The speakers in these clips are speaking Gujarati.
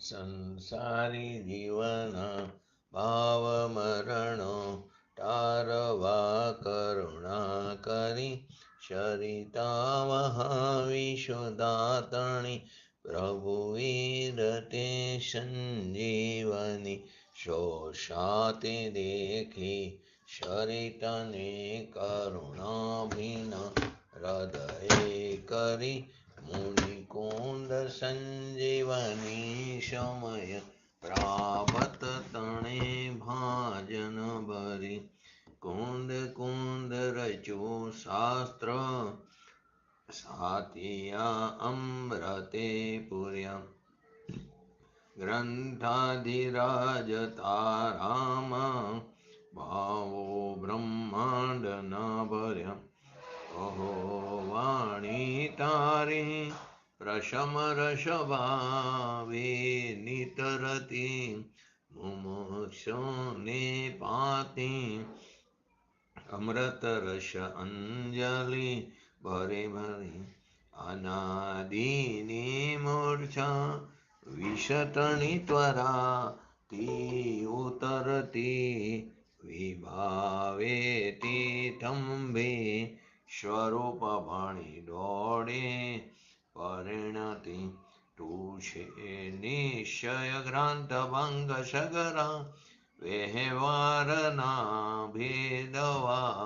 સંસારી જીવના ભાવ મરણો તારવા કરુણા કરી સરિતા મહાવિશ્વદાતણી પ્રભુ વીરતે સંજીવની શોષાતે દેખી સરિતને કરુણા ભીના હૃદય કરી મુનિકુંદ સંજીવની સમય પ્રાપ્ત તણે ભાજન ભરી કુંદ કુંદ રચો શાસ્ત્ર સાતિયા અમૃતે પુર્યા ગ્રંથાધિરાજ તારામ ભાવો બ્રહ્માંડ ન ભર્યા અહો વાણી તારી પ્રશમ રસભાવે નિતરતી મુમુક્ષુને પાતી અમૃત રસ અંજલિ ભરે ભરી અનાદિની મૂર્છા વિશતણી ત્વરા તી ઉતરતી વિભાવેતી થંભે સ્વરૂપ ભણી દોડે પરિણતિ તું છે નિશ્ચય ગ્રાંત ભંગ સગરા વ્યવહારના ભેદવા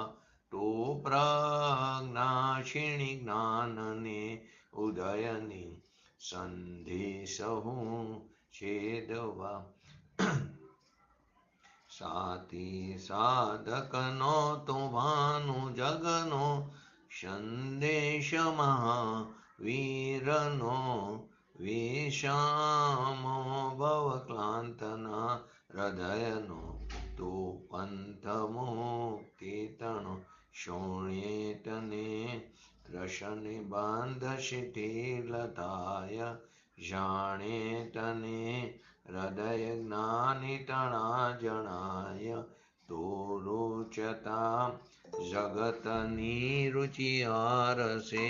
તું પ્રજ્ઞાક્ષિણી જ્ઞાનને ઉદયની સંધિ સહુ છેદવા સાતી સાધકનો તો ભાનુ જગનો સંદેશ મહાવીરનો વિષામો ભવક્લાંતના હૃદયનો તો પંથ મુક્તિતણો શોણ્યેતને રસને બાંધ શિથિલતાય જાણે તને હૃદય જ્ઞાની તણા જણાય તો રૂચતા જગતની રુચિ આરસે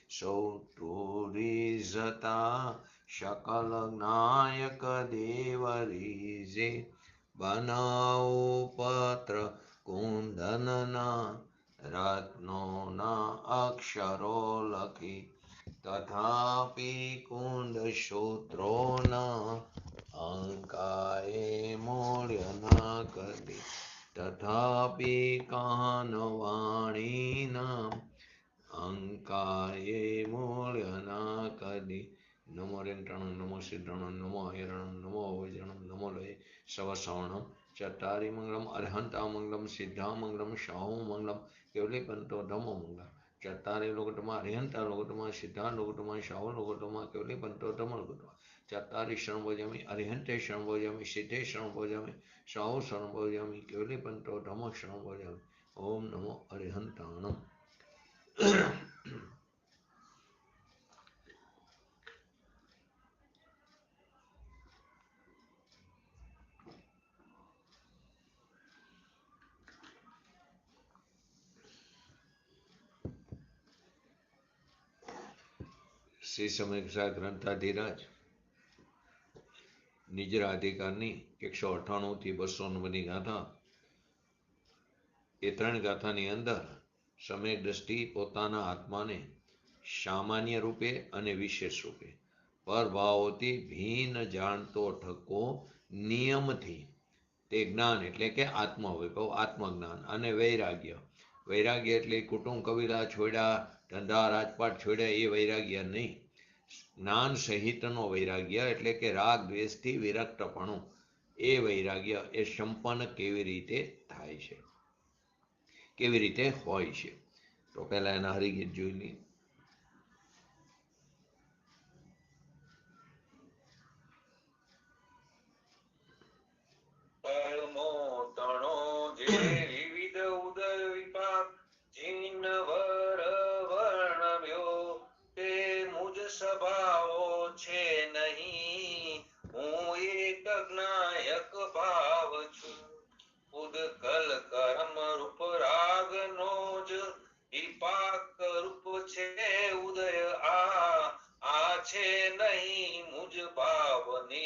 સૌ તો રીઝતા શકલ જ્ઞાયક દેવ રીઝે બનાવો પત્ર કુંદનના રત્નોના અક્ષરો લખી તથાપિ કુંદ સૂત્રોના અંકાએ મૂલ્ય ન કરી તથાપિ કાનવાણીના અંકાએ મૂલ્ય ન કરી નમો રેન્ટણમ નમો સિદ્ધણમ નમો હિરણમ નમો વૈજણમ નમો લય સવસવણમ ચત્તારી મંગલમ અર્હંતામંગલમ સિદ્ધામંગલમ શાહુમંગલમ કેવલી પંતો ધમો મંગલ ચત્તારી લોકોટમાં અર્હંતા લોકોટમાં સિદ્ધા લોકોટમાં શાહુ લોકોટમાં કેવલી પંતો ધમો લોકોટમાં ચત્તારી શરણ ભોજામી અર્હંતે શરણ ભોજામી સિદ્ધે શરણ ભોજામી શાહુ શરણ ભોજામી કેવલી પંતો ધમો શરણ ભોજામી ઓમ નમો અર્હંતાણમ શ્રી સમીક્ષા ગ્રંથાધિરાજ નિજરા અધિકારની 198 થી 209 ગાથા. એ 3 ગાથાની અંદર સમ્યક દ્રષ્ટિ પોતાના આત્માને સામાન્ય રૂપે અને વિશેષ રૂપે પરભાવોથી ભિન્ન જાણતો ઠકો નિયમથી તે જ્ઞાન એટલે કે આત્મવિભવ આત્મજ્ઞાન અને વૈરાગ્ય વૈરાગ્ય એટલે કુટુંબ કબીલા છોડ્યા ધંધા રાજપાટ છોડ્યા એ વૈરાગ્ય નહીં. જ્ઞાન સહિતનો વૈરાગ્ય એટલે કે રાગ દ્વેષથી વિરક્તપણું એ વૈરાગ્ય એ સંપન્ન કેવી રીતે થાય છે કેવી રીતે હોય છે. તો પહેલા એના હરિગીત જોઈ લઈએ. છે નહીં મુજ ભાવને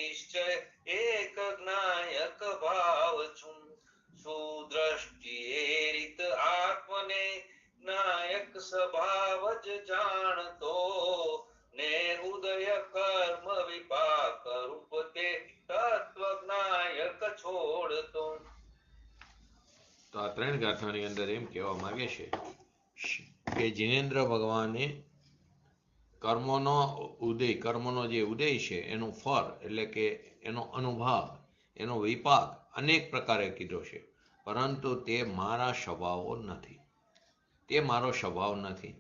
ત્રણ ગાથાની અંદર એમ કહેવા માંગે છે કે જિનેન્દ્ર ભગવાને કર્મોનો ઉદય, કર્મનો જે ઉદય છે એનું ફળ એટલે કે એનો અનુભાવ, એનો વિપાક અનેક પ્રકારે કીધો છે, પરંતુ તે મારા સ્વભાવો નથી, તે મારો સ્વભાવ નથી.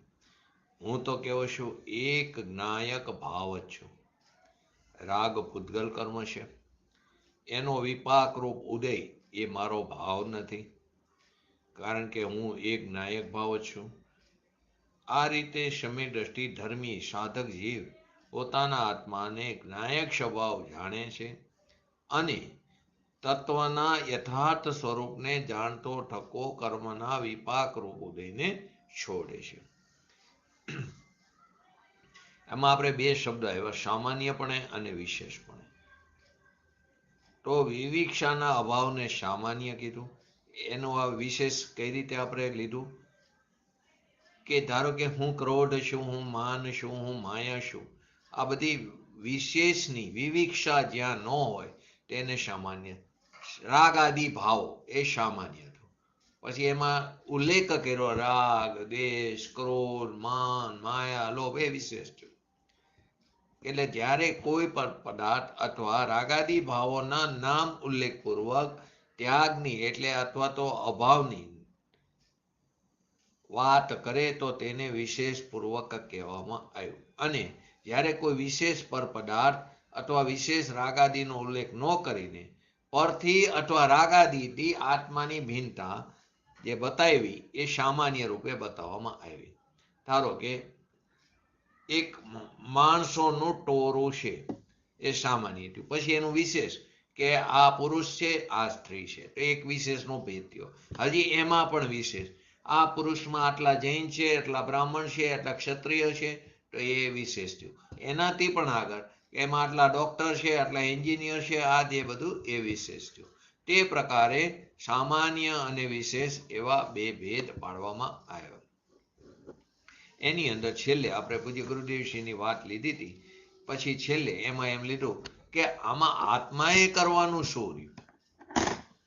હું તો કેવો છું એક જ્ઞાયક ભાવ જ છું. રાગ પૂતગલ કર્મ છે, એનો વિપાક રૂપ ઉદય એ મારો ભાવ નથી, કારણ કે હું એક જ્ઞાયક ભાવ જ છું. આ રીતે સમ્યક દ્રષ્ટિ ધર્મી સાધક જીવ પોતાના આત્માને જ્ઞાયક સ્વભાવ જાણે છે અને તત્વના યથાર્થ સ્વરૂપને જાણતો ઠકો કર્મના વિપાક રૂપ ઉદયને છોડે છે. એમાં આપણે બે શબ્દ આવ્યા, સામાન્યપણે અને વિશેષપણે. તો વિવિક્ષાના અભાવને સામાન્ય કીધું. એનું આ વિશેષ કઈ રીતે આપણે લીધું કે ધારો કે હું ક્રોધ છું, હું માન છું, હું માયા છું, આ બધી વિશેષની વિવિક્ષા જ્યાં ન હોય તેને સામાન્ય. રાગ આદિ ભાવો એ સામાન્ય. પછી એમાં ઉલ્લેખ કર્યો રાગ, દ્વેષ, ક્રોધ, માન, માયા, લોભ એ વિશેષ છે. એટલે જ્યારે કોઈ પણ પદાર્થ અથવા રાગાદી ભાવોના નામ ઉલ્લેખ પૂર્વક ત્યાગની એટલે અથવા તો અભાવની વાત કરે તો તેને વિશેષ પૂર્વક કહેવામાં આવ્યું. અને જ્યારે કોઈ વિશેષ પર પદાર્થ અથવા વિશેષ રાગાદીનો ઉલ્લેખ ન કરીને પરથી અથવા રાગાદીથી આત્માની ભિન્નતા જે બતાવી એ સામાન્ય રૂપે બતાવવામાં આવી. ધારો કે એક માણસોનું ટોરું છે એ સામાન્ય થયું, પછી એનું વિશેષ કે આ પુરુષ છે, આ સ્ત્રી છે, તો એક વિશેષનો ભેદ થયો. હજી એમાં પણ વિશેષ, આ પુરુષમાં આટલા જૈન છે, આટલા બ્રાહ્મણ છે, આટલા ક્ષત્રિય છે, તો એ વિશેષ થયું. એનાથી પણ આગળ એમાં આટલા ડોક્ટર છે, આટલા એન્જિનિયર છે, આ જે બધું એ વિશેષ થયું. તે પ્રકારે સામાન્ય અને વિશેષ એવા બે ભેદ પાડવામાં આવ્યા. એની અંદર છેલ્લે આપણે પૂજ્ય ગુરુદેવશ્રીની વાત લીધી હતી, પછી છેલ્લે એમાં એમ લીધું કે આમાં આત્માએ કરવાનું શું રહ્યું.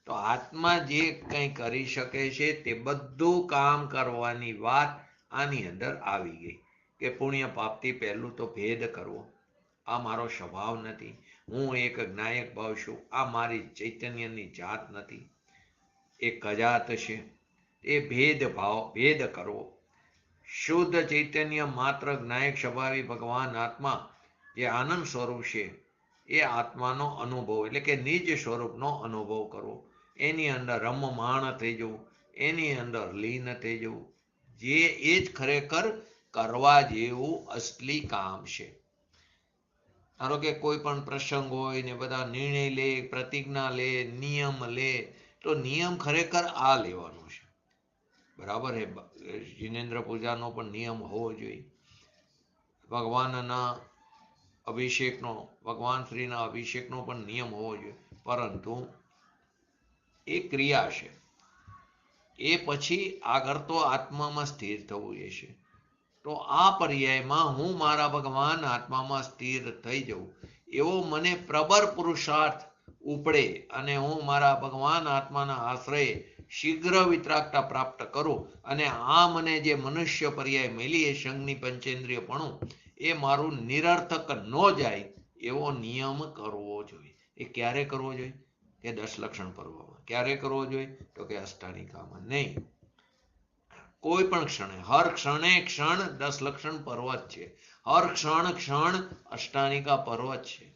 તો આત્મા જે કંઈ કરી શકે છે તે બધું કામ કરવાની વાત આની અંદર આવી ગઈ કે પુણ્ય પાપથી પહેલું તો ભેદ કરવો. આ મારો સ્વભાવ નથી, હું એક જ્ઞાયક ભાવ છું, આ મારી ચૈતન્યની જાત નથી, એ કજાત છે. એ ભેદ કરવો. શુદ્ધ ચૈતન્ય માત્ર જ્ઞાયક સ્વભાવી ભગવાન આત્મા જે આનંદ સ્વરૂપ છે એ આત્માનો અનુભવ એટલે કે નિજ સ્વરૂપનો અનુભવ કરવો, એની અંદર રમમાણ થઈ જવું, એની અંદર લીન થઈ જવું, જે એ જ ખરેખર કરવા જેવું અસલી કામ છે. ધારો કે કોઈ પણ પ્રસંગ હોય ને બધા નિર્ણય લે, પ્રતિજ્ઞા લે, નિયમ લે, તો નિયમ ખરેખર આ લેવાનો છે. બરાબર હે, જિનેન્દ્ર પૂજાનો પણ નિયમ હોવો જોઈએ. ભગવાનના અભિષેકનો, ભગવાન શ્રીના અભિષેકનો પણ નિયમ હોવો જોઈએ. પરંતુ એ ક્રિયા છે, એ પછી આગળ તો આત્મામાં સ્થિર થવું છે. તો આ પર્યાયમાં હું મારા ભગવાન આત્મામાં સ્થિર થઈ જાઉં એવો મને પ્રબળ પુરુષાર્થ ઉપડે અને હું મારા ભગવાન આત્માના આશ્રયે શીઘ્ર વિતરાગતા પ્રાપ્ત કરું અને આ મને જે મનુષ્ય પર્યાય મેલી એ સંઘની પંચેન્દ્રિયપણું એ મારું નિરર્થક ન જાય એવો નિયમ કરવો જોઈએ. એ ક્યારે કરવો જોઈએ કે 10 લક્ષણ પર્વમાં. ક્યારે કરવો જોઈએ તો કે અષ્ટાનિકામાં નહીં, કોઈ પણ ક્ષણે, હર ક્ષણે ક્ષણ 10 લક્ષણ પર્વ જ છે. હર ક્ષણ અષ્ટાનિકા પર્વ જ છે.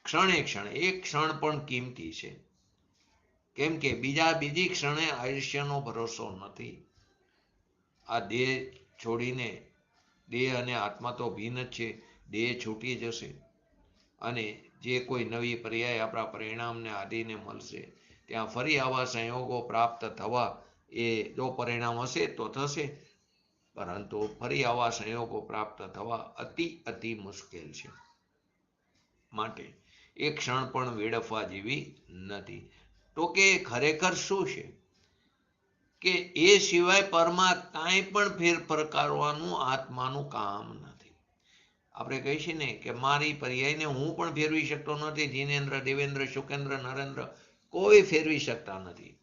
ક્ષણે ક્ષણે એક ક્ષણ પણ કિંમતી છે, કેમ કે બીજી ક્ષણે આયુષ્યનો ભરોસો નથી. આ દેહ છોડીને, દેહ અને આત્મા તો ભિન્ન જ છે, દેહ છૂટી જશે અને જે કોઈ નવી પર્યાય આપણા પરિણામને આદિને મળશે ત્યાં ફરી આવા સંયોગો પ્રાપ્ત થવા એ જો પરિણામ હશે તો થશે, પરંતુ ફરી આવા સંયોગો પ્રાપ્ત થવા અતિ મુશ્કેલ છે. માટે એક ક્ષણ પણ વેડફવા જેવી નથી. તો કે ખરેખર શું છે કે એ સિવાય પરમાં કાંઈ પણ ફેરફાર કરવાનું આત્માનું કામ નથી. આપણે કહીએ છીએ ને કે મારી પર્યાયને હું પણ ફેરવી શકતો નથી, જીનેન્દ્ર, દેવેન્દ્ર, શુકેન્દ્ર, નરેન્દ્ર કોઈ ફેરવી શકતા નથી.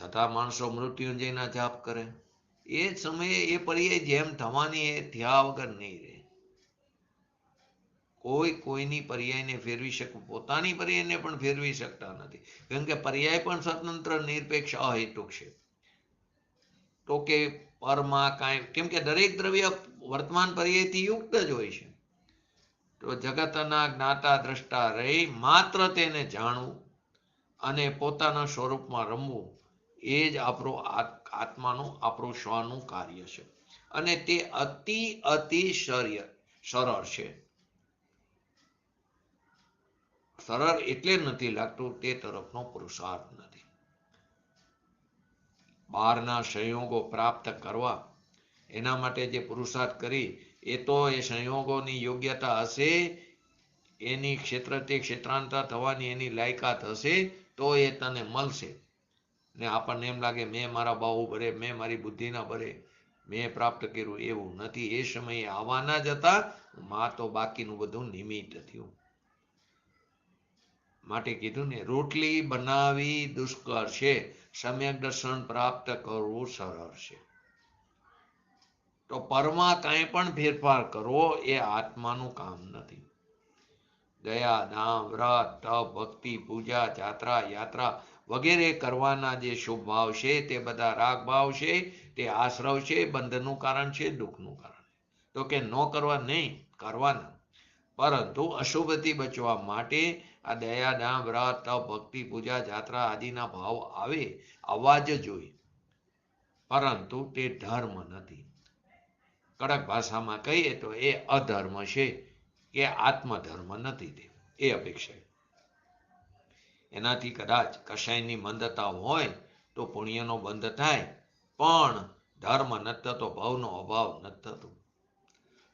છતાં માણસો મૃત્યુંજયના જાપ કરે. એ સમયે એ પર્યાય જેમ થવાની એ થયા વગર નહીં રહે. કોઈ કોઈની પર્યાયને ફેરવી શકે, પોતાની પર્યાયને પણ ફેરવી શકતા નથી, કેમ કે પર્યાય પણ સ્વતંત્ર, નિરપેક્ષ, અહેતુક છે. તો કે પરમાં કાંઈ, કેમ કે દરેક દ્રવ્ય વર્તમાન પર્યાયથી યુક્ત જ હોય છે. તો જગતના જ્ઞાતા દ્રષ્ટા રહી માત્ર તેને જાણવું અને પોતાના સ્વરૂપમાં રમવું, એ જ આપણું આત્માનું, આપણું સ્વનું કાર્ય છે. અને તે અતિ સરળ છે. સરળ એટલે નથી લાગતું, તે તરફનો પુરુષાર્થ નથી. બહારના સંયોગો પ્રાપ્ત કરવા એના માટે જે પુરુષાર્થ કરી, એ તો એ સંયોગોની યોગ્યતા હશે, એની ક્ષેત્રાંતર થવાની એની લાયકાત હશે તો એ તને મળશે. ને આપણને એમ લાગે મેં મારા બાહુ ભરે, મેં મારી બુદ્ધિના ભરે મેં પ્રાપ્ત કર્યું, એવું નથી. એ સમયે આવવાના જ હતા, માં તો બાકીનું બધું નિમિત્ત થયું. માટે કીધું ને, રોટલી બનાવી દુષ્કર છે, સમ્યક દર્શન પ્રાપ્ત કરવું સરળ છે. તો પરમાં કાંઈ પણ ફેરફાર કરવો એ આત્માનું કામ નથી. દયા, દાન, વ્રત, તપ, ભક્તિ, પૂજા, જાત્રા, યાત્રા વગેરે કરવાના જે શુભ ભાવ છે તે બધા રાગ ભાવ છે, તે આશ્રવ છે, બંધનું કારણ છે, દુઃખનું કારણ. તો કે ન કરવા નહીં, કરવાના, પરંતુ અશુભથી બચવા માટે આ દયા, દાન, વ્રત, તપ, ભક્તિ, પૂજા, જાત્રા આદિના ભાવ આવવા જ જોઈએ, પરંતુ તે ધર્મ નથી. કડક ભાષામાં કહીએ તો એ અધર્મ છે, કે આત્મધર્મ નથી. તે એ અપેક્ષા. એનાથી કદાચ કશાયની મંદતા હોય તો પુણ્યનો બંધ થાય, પણ ધર્મ નથી થતો, ભાવનો અભાવ નથી થતો.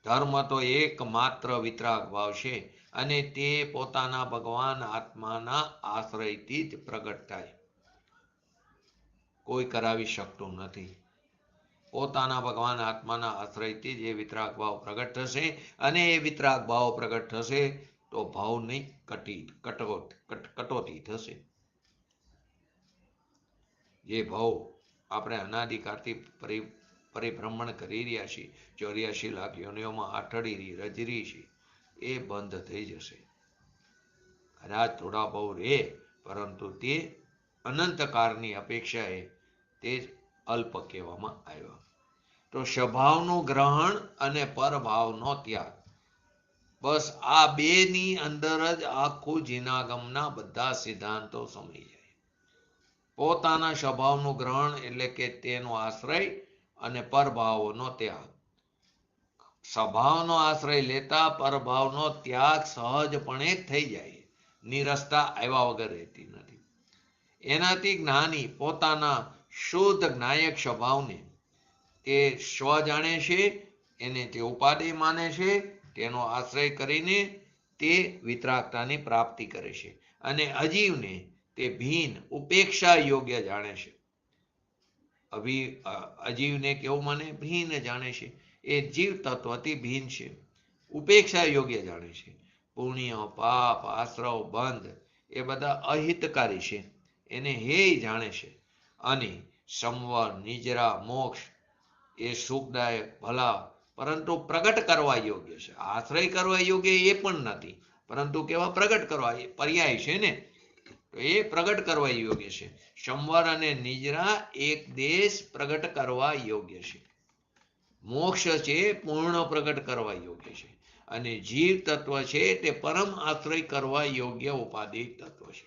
ધર્મ તો એકમાત્ર વિતરાગ ભાવ છે, અને તે પોતાના ભગવાન આત્માના આશ્રયથી જ પ્રગટ થાય, કોઈ કરાવી શકતું નથી. પોતાના ભગવાન આત્માના આશ્રયથી જ એ વિતરાગ ભાવ પ્રગટ થશે, અને એ વિતરાગ ભાવ પ્રગટ થશે તો ભાવની કટોતી થશે. જે ભાવ આપણે અનાદિકાળથી પરિભ્રમણ કરી રહ્યા છીએ, 84 લાખ યોનિઓમાં આઠડી રજરી છે, એ બંધ થઈ જશે. કદાચ થોડા ભાવ રહે, પરંતુ તે અનંતકાળની અપેક્ષાએ તે જ અલ્પ કહેવામાં આવ્યા. તો સ્વભાવનું ગ્રહણ અને પરભાવનો ત્યાગ, બસ આ બેની અંદર જ આખું જીનાગમના બધા સિદ્ધાંતો સમજી જાય. પોતાના સ્વભાવનું ગ્રહણ એટલે કે તેનો આશ્રય, અને પરભાવનો ત્યાગ. સ્વભાવનો આશ્રય લેતા પરભાવનો ત્યાગ સહજપણે થઈ જાય, નિરસતા આવ્યા વગર રહેતી નથી. એનાથી જ્ઞાની પોતાના શુદ્ધ જ્ઞાયક સ્વભાવને તે સ્વ જાણે છે, એને તે ઉપાધિ માને છે, તેનો આશ્રય કરીને તે વિતરાગતાની પ્રાપ્તિ કરે છે, અને અજીવને તે ભીન ઉપેક્ષા યોગ્ય જાણે છે. અજીવને કેવું માને? ભીન જાણે છે. એ જીવ તત્વથી ભીન છે, ઉપેક્ષા યોગ્ય જાણે છે. પુણ્ય, પાપ, આશ્રવ, બંધ એ બધા અહિતકારી છે, એને હે જાણે છે. અને સંવર, નિજરા, મોક્ષ એ સુખદાયક, ભલા, પરંતુ પ્રગટ કરવા યોગ્ય છે. આશ્રય કરવા યોગ્ય એ પણ નથી, પરંતુ કેવા પ્રગટ કરવા, એ પર્યાય છે ને, તો એ પ્રગટ કરવા યોગ્ય છે. સંવર અને નિજરા એક દેશ પ્રગટ કરવા યોગ્ય છે. મોક્ષ છે પૂર્ણ પ્રગટ કરવા યોગ્ય છે, અને જીવ તત્વ છે તે પરમ આશ્રય કરવા યોગ્ય ઉપાધિક તત્વ છે.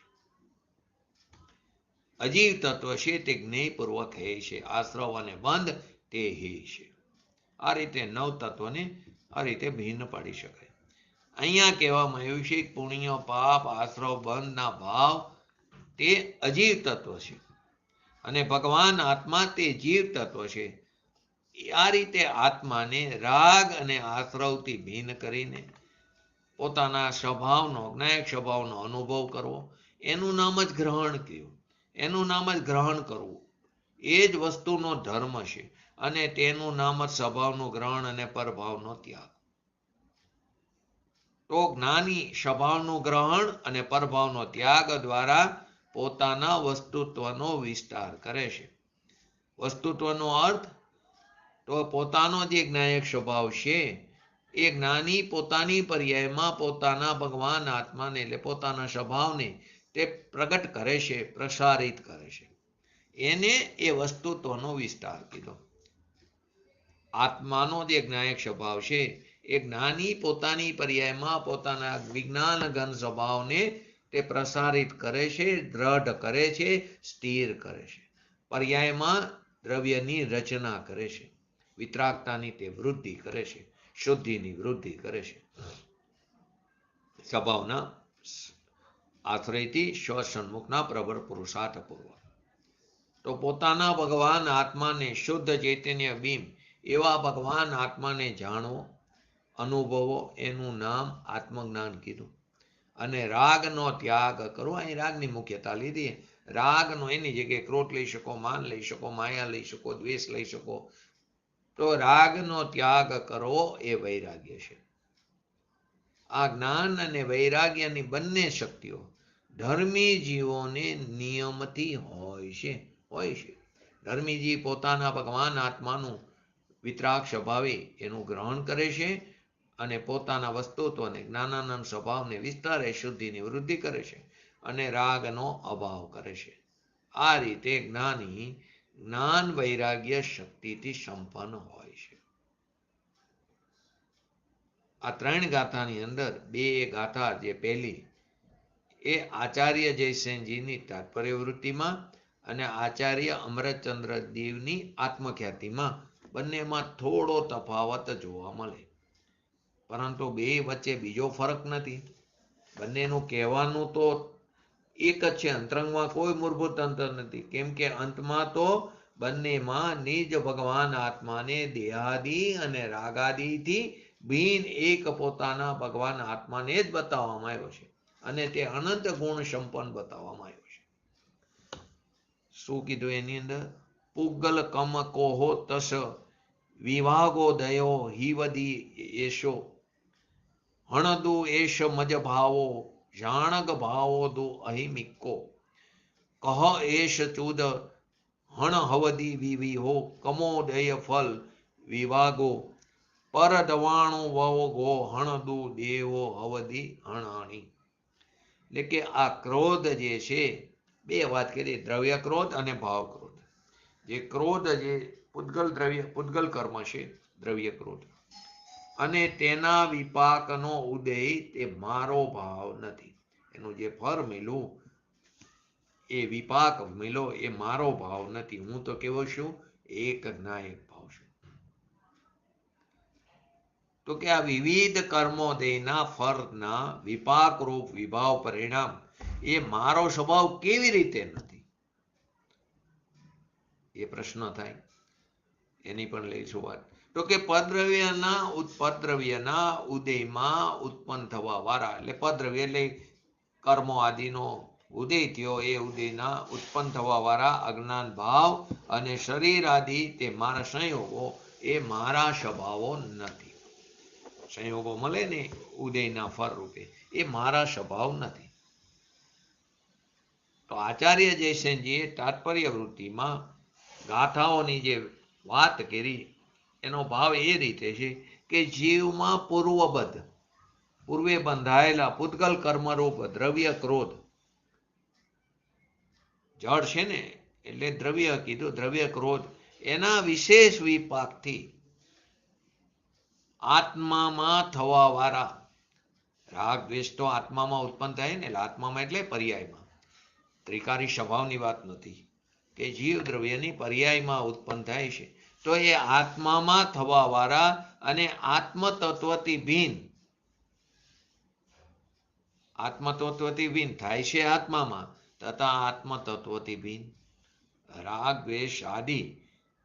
અજીવ તત્વ છે તે જ્ઞેયપૂર્વક હે છે, આશ્રવ અને બંધ તે હે છે. આ રીતે નવ તત્વને આ રીતે ભિન્ન પાડી શકાય. અહીંયા કહેવામાં આવ્યું છે પુણ્ય, પાપ, આશ્રવ, બંધના ભાવ તે અજીવ તત્વ છે, અને ભગવાન આત્મા તે જીવ તત્વ છે. આ રીતે આત્માને રાગ અને આશ્રવથી ભિન્ન કરીને પોતાના સ્વભાવનો, જ્ઞાયક સ્વભાવનો અનુભવ કરવો, એનું નામ જ ગ્રહણ કર્યું, એનું નામ જ ગ્રહણ કરવું. એ જ વસ્તુનો ધર્મ છે, અને તેનું નામ જ સ્વભાવનું ગ્રહણ અને પરભાવનો ત્યાગ. તો જ્ઞાની સ્વભાવનું ગ્રહણ અને પરભાવનો ત્યાગ દ્વારા પોતાના વસ્તુત્વનો વિસ્તાર કરે છે. વસ્તુત્વનો અર્થ તો પોતાનો જે જ્ઞાયક સ્વભાવ છે એ જ્ઞાની પોતાની પર્યાયમાં પોતાના ભગવાન આત્માને એટલે પોતાના સ્વભાવને તે પ્રગટ કરે છે, પ્રસારિત કરે છે. એને એ વસ્તુત્વનો વિસ્તાર કીધો. આત્માનો જે જ્ઞાયક સ્વભાવ છે એ જ્ઞાની પોતાની પર્યાયમાં પોતાના વિજ્ઞાન ઘન સ્વભાવને તે પ્રસારિત કરે છે, દ્રઢ કરે છે, સ્થિર કરે છે. પર્યાયમાં દ્રવ્યની રચના કરે છે, વિતરાગતાની તે વૃદ્ધિ કરે છે, શુદ્ધિની વૃદ્ધિ કરે છે. સ્વભાવના આશ્રયથી સ્વસન્મુખના પ્રબળ પુરુષાર્થ પૂર્વક. તો પોતાના ભગવાન આત્માને શુદ્ધ ચૈતન્ય બીમ એવા ભગવાન આત્માને જાણવો, અનુભવો, એનું નામ આત્મજ્ઞાન કીધું. અને રાગનો ત્યાગ કરવો. અહીં રાગની મુખ્યતા લીધી. રાગનો એની જગ્યાએ ક્રોધ લઈ શકો, માન લઈ શકો, માયા લઈ શકો, દ્વેષ લઈ શકો. તો રાગનો ત્યાગ કરવો એ વૈરાગ્ય છે. આ જ્ઞાન અને વૈરાગ્યની બંને શક્તિઓ ધર્મી જીવોને નિયમથી હોય છે. ધર્મી જીવ પોતાના ભગવાન આત્માનું વિતરાગ સ્વભાવે એનું ગ્રહણ કરે છે અને પોતાના વસ્તુત્વને જ્ઞાનાનંદ સ્વભાવને વિસ્તારે, શુદ્ધિની વૃદ્ધિ કરે છે અને રાગનો અભાવ કરે છે. આ રીતે જ્ઞાની જ્ઞાન વૈરાગ્ય શક્તિથી સંપન્ન હોય છે. આ 3 ગાથાની અંદર 2 ગાથા, જે પહેલી એ આચાર્ય જયસેનજીની તાત્પર્ય વૃત્તિમાં અને આચાર્ય અમરચંદ્ર દેવની આત્મખ્યાતિમાં, બંનેમાં થોડો તફાવત જોવા મળે. પરંતુ બે વચ્ચે બીજો ફરક નથી. બંનેનું કહેવાનું તો એક જ છે. અંતરંગમાં કોઈ મૂળભૂત અંતર નથી. કેમ કે અંતમાં તો બંનેમાં નિજ ભગવાન આત્માને દેહાદિ અને રાગાદિથી ભિન્ન એક પોતાના ભગવાન આત્માને જ બતાવવામાં આવ્યો છે અને તે અનંત ગુણ સંપન્ન બતાવવામાં આવ્યો છે. શું કીધું એની અંદર? પુગ્ગલ કમ કોહો તસ વિભાગો દયો હિવદી એશો હણદુ એશ મજ ભાવો જાણગ ભાવો દુ અહિમિક્કો કહ એશ ચુદ હણ હવદી વિવિહો કમોદય ફલ વિભાગો પર દવાણું વવગો હણદુ દેવો હવદી હણાણી. એટલે કે આ ક્રોધ જે છે, 2 વાત કરી, દ્રવ્ય ક્રોધ અને ભાવ ક્રોધ. જે ક્રોધ જે પૂતગલ કર્મ છે, દ્રવ્ય ક્રોધ, અને તેના વિપાકનો ઉદય તે મારો ભાવ નથી. એનું જે ફળ મળ્યું, એ વિપાક મળ્યો, એ મારો ભાવ નથી. હું તો કેવો છું? એક જ્ઞાયક ભાવ છું. તો કે આ વિવિધ કર્મોદયના ફળના વિપાક રૂપ વિભાવ પરિણામ એ મારો સ્વભાવ કેવી રીતે નથી? એ પ્રશ્ન થાય. એની પણ લઈશું વાત. તો કે પદ્રવ્યના ઉદયમાં ઉત્પન્ન થવા વાળા, એટલે પદ્રવ્ય એટલે કર્મો આદિનો ઉદય થયો, એ ઉદયના ઉત્પન્ન થવા વાળા અજ્ઞાન ભાવ અને શરીર આદિ તે મારા સંયોગો એ મારા સ્વભાવો નથી. સંયોગો મળે ને ઉદયના ફળ રૂપે, એ મારા સ્વભાવ નથી. તો આચાર્ય જયસેનજીએ તાત્પર્ય વૃત્તિમાં ગાથાઓની જે વાત કરી, એનો ભાવ એ રીતે છે કે જીવમાં પૂર્વે બંધાયેલા પૂતગલ કર્મરૂપ દ્રવ્ય ક્રોધ, જળ છે ને એટલે દ્રવ્ય કીધું, દ્રવ્ય ક્રોધ, એના વિશેષ વિપાકથી આત્મામાં થવા વાળા રાગ દ્વેષ તો આત્મામાં ઉત્પન્ન થાય ને, એટલે આત્મામાં એટલે પર્યાયમાં, ત્રિકારી સ્વભાવની વાત નથી કે જીવ દ્રવ્યની પર્યાયમાં ઉત્પન્ન થાય છે. તો એ આત્મામાં થવા વાળા અને આત્મતત્વથી ભિન્ન થાય છે આત્મામાં, તથા આત્મતત્વથી ભિન્ન રાગ દ્વેષ આદિ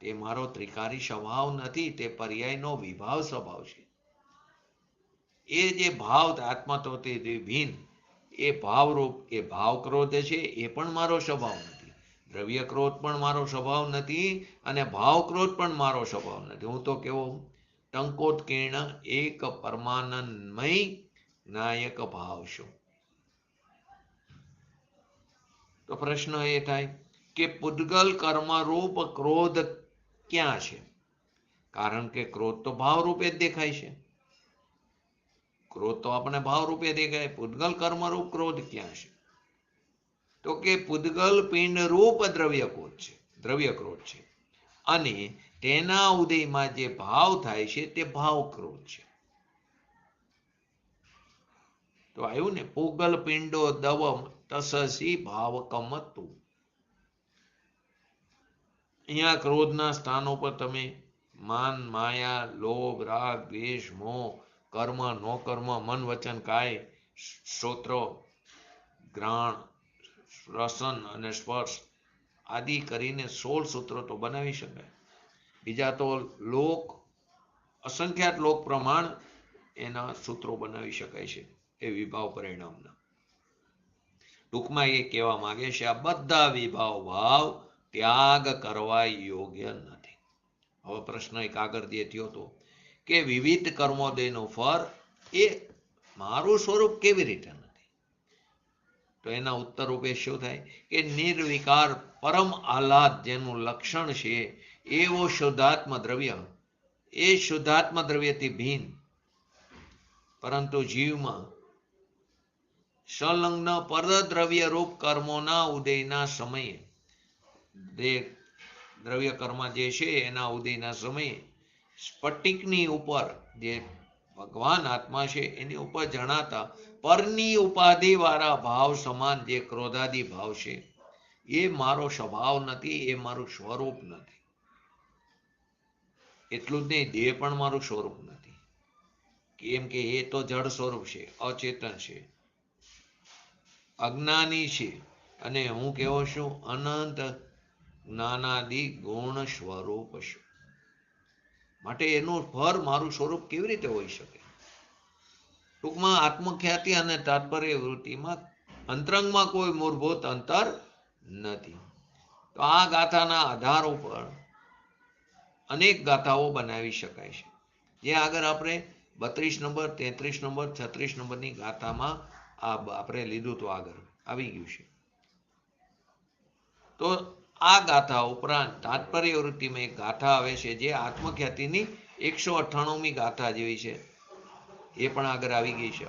તે મારો ત્રિકારી સ્વભાવ નથી, તે પર્યાયનો વિભાવ સ્વભાવ છે. એ જે ભાવ આત્મતત્વથી ભિન્ન એ ભાવરૂપ એ ભાવ ક્રોધ છે, એ પણ મારો સ્વભાવ નથી. દ્રવ્ય ક્રોધ પણ મારો સ્વભાવ નથી અને ભાવ ક્રોધ પણ મારો સ્વભાવ નથી. હું તો કેવો? ટંકોત્કીર્ણ એક પરમાનંદમય નાયક ભાવ છું. તો પ્રશ્ન એ થાય કે પૂદગલ કર્મરૂપ ક્રોધ ક્યાં છે? કારણ કે ક્રોધ તો ભાવરૂપે જ દેખાય છે. ક્રોધ તો આપણે ભાવરૂપે દેખાય. પૂદગલ કર્મરૂપ ક્રોધ ક્યાં છે? તો કે પૂદગલ પિંડ રૂપ દ્રવ્ય ક્રોધ છે અને તેના ઉદયમાં જે ભાવ થાય છે તે ભાવ ક્રોધ છે. તો આવ્યું ને, પૂગલ પિંડો દવમ તસસી ભાવ કમતું. અહીંયા ક્રોધના સ્થાનો પર તમે માન, માયા, લોભ, રાગ, દ્વેષ, મોહ, કર્મ, નો કર્મ, મન, વચન, કાય, શ્રોત્ર, ઘ્રાણ, રસન અને સ્પર્શ આદિ કરીને 16 સૂત્રો તો બનાવી શકાય. બીજા તો અસંખ્યાત લોક પ્રમાણ એના સૂત્રો બનાવી શકાય છે એ વિભાવ પરિણામના. ટૂંકમાં એ કહેવા માંગે છે આ બધા વિભાવ ભાવ ત્યાગ કરવા યોગ્ય નથી. હવે પ્રશ્ન એક આગળ જે થયો હતો કે વિવિધ કર્મોદયનું ફળ એ મારું સ્વરૂપ કેવી રીતે નથી? તો એના ઉત્તર રૂપે શું થાય કે નિર્વિકાર પરમ આહલાદ જેનું લક્ષણ છે એવો શુદ્ધાત્મ દ્રવ્ય એ શુદ્ધાત્મ દ્રવ્યથી ભિન્ન પરંતુ જીવમાં સંલગ્ન પરદ્રવ્ય રૂપ કર્મોના ઉદયના સમયે દ્રવ્ય કર્મ જે છે એના ઉદયના સમયે સ્ફટિકની ઉપર જે ભગવાન આત્મા છે એની ઉપર જણાતા પરની ઉપાધિ વાળા ભાવ સમાન જે ક્રોધાદિ ભાવ છે એ મારો સ્વભાવ નથી, એ મારું સ્વરૂપ નથી. એટલું જ નહીં, દેહ પણ મારું સ્વરૂપ નથી, કેમ કે એ તો જડ સ્વરૂપ છે, અચેતન છે, અજ્ઞાની છે અને હું કેવો છું અનંત જ્ઞાનાદિ ગુણ સ્વરૂપ છું. માટે એનું ફળ મારું સ્વરૂપ કેવી રીતે હોઈ શકે? ટૂંકમાં આત્મખ્યાતિ અને તાત્પર્ય વૃત્તિમાં અંતરંગમાં કોઈ મૂળભૂત અંતર નથી. તો આ ગાથાના આધાર ઉપર અનેક ગાથાઓ બનાવી શકાય છે, જે આગળ આપણે 32 નંબર, 33 નંબર, 36 નંબરની ગાથામાં આપણે લીધું તો આગળ આવી ગયું છે. તો આ ગાથા ઉપરાંત તાત્પર્ય વૃત્તિમાં એક ગાથા આવે છે જે આત્મખ્યાતિની 198મી ગાથા જેવી છે, એ પણ આગળ આવી ગઈ છે.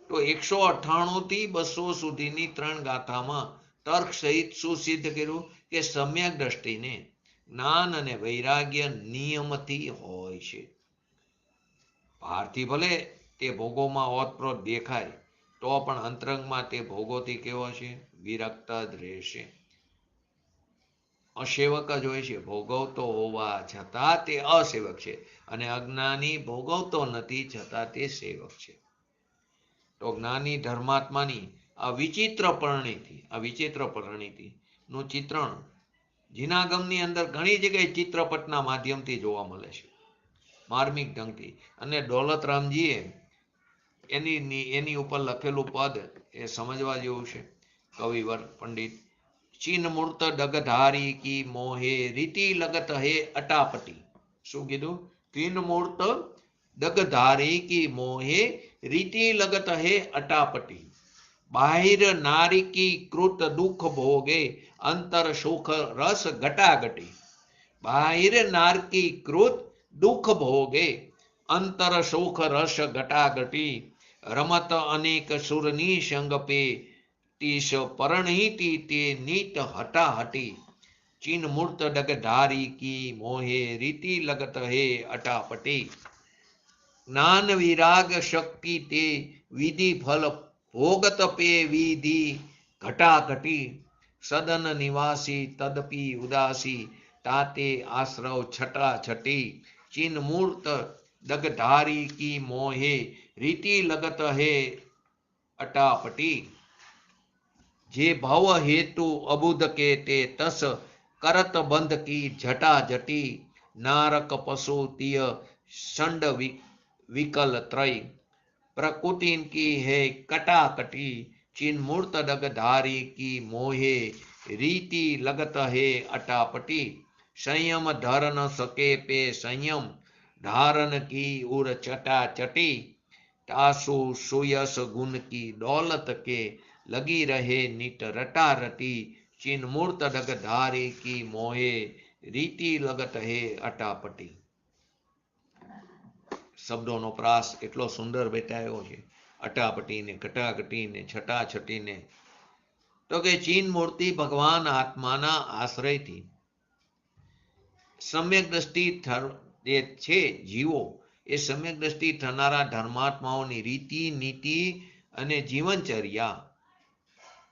તો 198 થી 200 સુધીની 3 ગાથામાં તર્ક સહિત શું સિદ્ધ કર્યું કે સમ્યક દ્રષ્ટિને જ્ઞાન અને વૈરાગ્ય નિયમથી હોય છે. બહારથી ભલે તે ભોગોમાં ઓતપ્રોત દેખાય તો પણ અંતરંગમાં તે ભોગોથી કેવો છે? વિરક્ત જ રહેશે. અસેવક જ હોય છે. ભોગવતો હોવા છતાં તે અસેવક છે અને અજ્ઞાની ભોગવતો નથી છતાં તે સેવક છે. તો જ્ઞાની ધર્માત્માની આ વિચિત્ર પરિણીતિ નું ચિત્રણ જીનાગમની અંદર ઘણી જગ્યાએ ચિત્રપટના માધ્યમથી જોવા મળે છે, માર્મિક ઢંગથી. અને દોલતરામજીએ એની ઉપર લખેલું પદ એ સમજવા જેવું છે. કવિવર પંડિત ચીન મૂર્ત ડગધારી કી મોહે રીતિ લગત હે અટાપટી. શું કીધું? ચીન મૂર્ત ડગધારી કી મોહે રીતિ લગત હે અટાપટી. બાહિર નારી કી કૃત દુઃખ ભોગે અંતર સુખ રસ ઘટાઘટી. બાહિર નારકી કૃત દુઃખ ભોગે અંતર સુખ રસ ઘટાઘટી. રમત અનેક સુરની સંગપે તીસ પરણિતી તે નીત હટાહટી. ચીન મૂર્ત ડગધારી કી મોહે રીતિ લગત હે અટાપટી. જ્ઞાન વિરાગ શક્તિ તે વિધિ ફલ ભોગત પે વિધિ ઘટાઘટી. સદન નિવાસી તદપી ઉદાસી તાતે આશ્રવ છટા છટી. ચીન મૂર્ત ડગધારી કી મોહે રીતિ લગત હે અટાપટી. જે ભવ હેતુ અબુધ કે તે તસ કરત બંધ કી જટા જટી. નારક પશુ તિય સંડ વિકલ ત્રય પ્રકૃતિ કી હે કટાકટી. ચીન મૂર્ત ડગધારી કી મોહે રીતિ લગત હે અટાપટી. સંયમ ધર ન સકે પે સંયમ ધારન કી ઉર ચટા ચટી. તાસુ સુયસ ગુણ કી દौलत के लगी रहे निट रटा रटी चिन मूर्त डग धारी की मोहे रीति लगत है अटापटी। शब्दों प्रास एटलो सुंदर बेटायो है, अटापटी ने कटाकटी ने छटाछटी ने। तो के चीन मूर्ति भगवान आत्माना आश्रय थी सम्यक दृष्टि जे छे जीवो ए सम्यक दृष्टि थनारा धर्मात्माओनी रीति नीति अने जीवनचर्या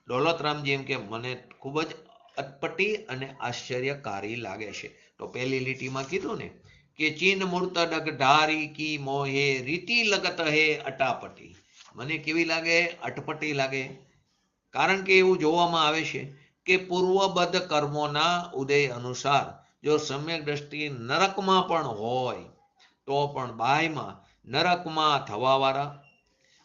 दौलतरामजी एम के मने खूब ज अटपटी अने आश्चर्यकारी लागे छे। तो पहली लीटी में कीधुं ने कि चीन मूर्त डग ढारी की मोहे रीति लगत है अटापटी। मने केवी लागे? अटपटी लागे। कारण के एवुं जोवामां आवे छे के पूर्वबद्ध कर्मोना उदय अनुसार जो सम्यक दृष्टि नरकमां पण होय तो पण बाह्यमां नरकमां थवावाळा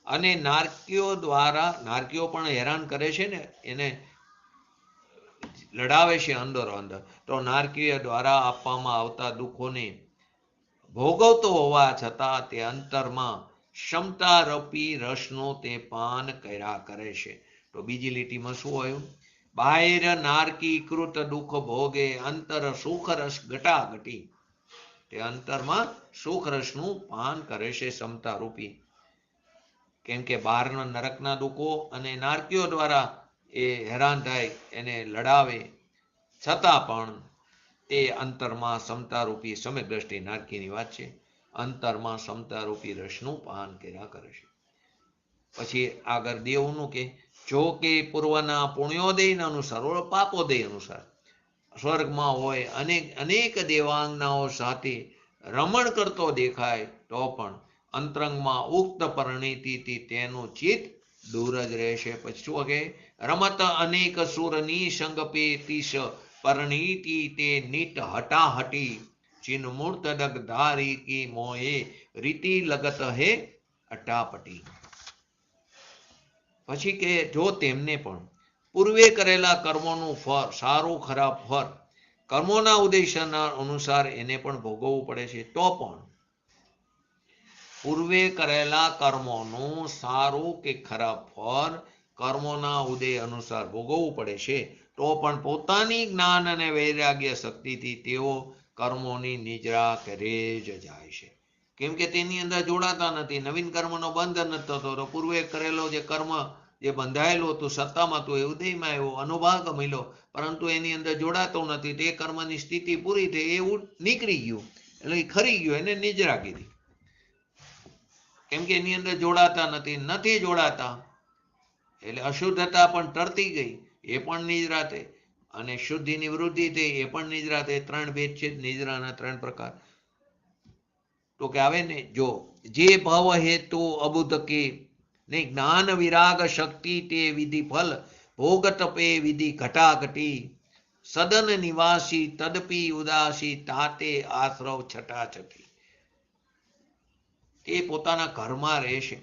अने नारकीओ द्वारा नारकीओ पण हैरान करे छे ने एने लड़ावे छे अंदरो अंदर। तो नारकीय द्वारा आपवामां आवता दुखोने भोगवतो होवा छतां ते अंतरमां क्षमतारूपी रसनो ते पान कर्या करे छे। तो बीजी लीटीमां शुं होयुं? बाह्य नारकीकृत दुख भोगे अंतर सुख रस घटाघटी। ते अंतरमां सुख रसनुं पान करे छे क्षमता रूपी। केम के बहारना नरकना दुखो अने नारकीओ द्वारा ए हैरान थाय एने लड़ावे छतां पण ते अंतरमां समतारूपी सम्यक दृष्टि नारकीनी वात छे अंतरमां समतारूपी रसनुं पान कर्या करे छे। पछी आगर देवनुं के जो के पूर्वना पुण्योदय अनुसार पापोदय अनुसार स्वर्गमां होय अनेक अनेक देवांगनाओ साथे रमण करतो देखाय तो पण अंतरंगमां उक्त परिणितिथी तेनुं चित्त दूर ज रहेशे। पछी शुं के रमत अनेक सुरनी संग पेतीश परिणीति ते निट हटाहटी चिन मूर्त डग धारी की मोहे रीति लगत है अटापटी। पछी के जो तेमने पण पूर्वे करेला कर्मोनुं फळ सारू खराब फळ कर्मोना उद्देश्यना अनुसार एने पण भोगवવું પડે છે तो पण पूर्वे करेला कर्मोनुं सारू के खराब फळ कर्मोना उदय अनुसार भोगवવું પડે છે तो पण पोतानी ज्ञान अने वैराग्य शक्तिथी तेओ कर्मोनी निद्रा करे ज जाय छे। केम के तेनी अंदर जोड़ाता नथी। नवीन कर्मनो बंध नथी थतो तो पूर्वे करेलो जे कर्म जे बंधायेलो तो सत्तामां तो उदयमां एवो अनुभाग मळ्यो परंतु एनी अंदर जोड़ातो नथी। ते कर्मनी स्थिति पूरी थई एवुं नीकળી गयुं એટલે खरी गयुं એને निद्रा कीधी। केम के एनी अंदर जोड़ाता नथी जोड़ाता એટલે अशुद्धता पण टरती गई ए पण निद्रा थई अने शुद्धिनी वृद्धि थई ए पण निद्रा थई। त्रण भेद छे निद्राना त्रण प्रकार। तो के आवे ने जो जे भव हेतु अबुध के ने ज्ञान विराग शक्ति ते विधि फल भोग तपे विधि घटाघटी सदन निवासी तदपि उदासी ताते आश्रव छटाछटी। ते पोताना घरमां रहेशे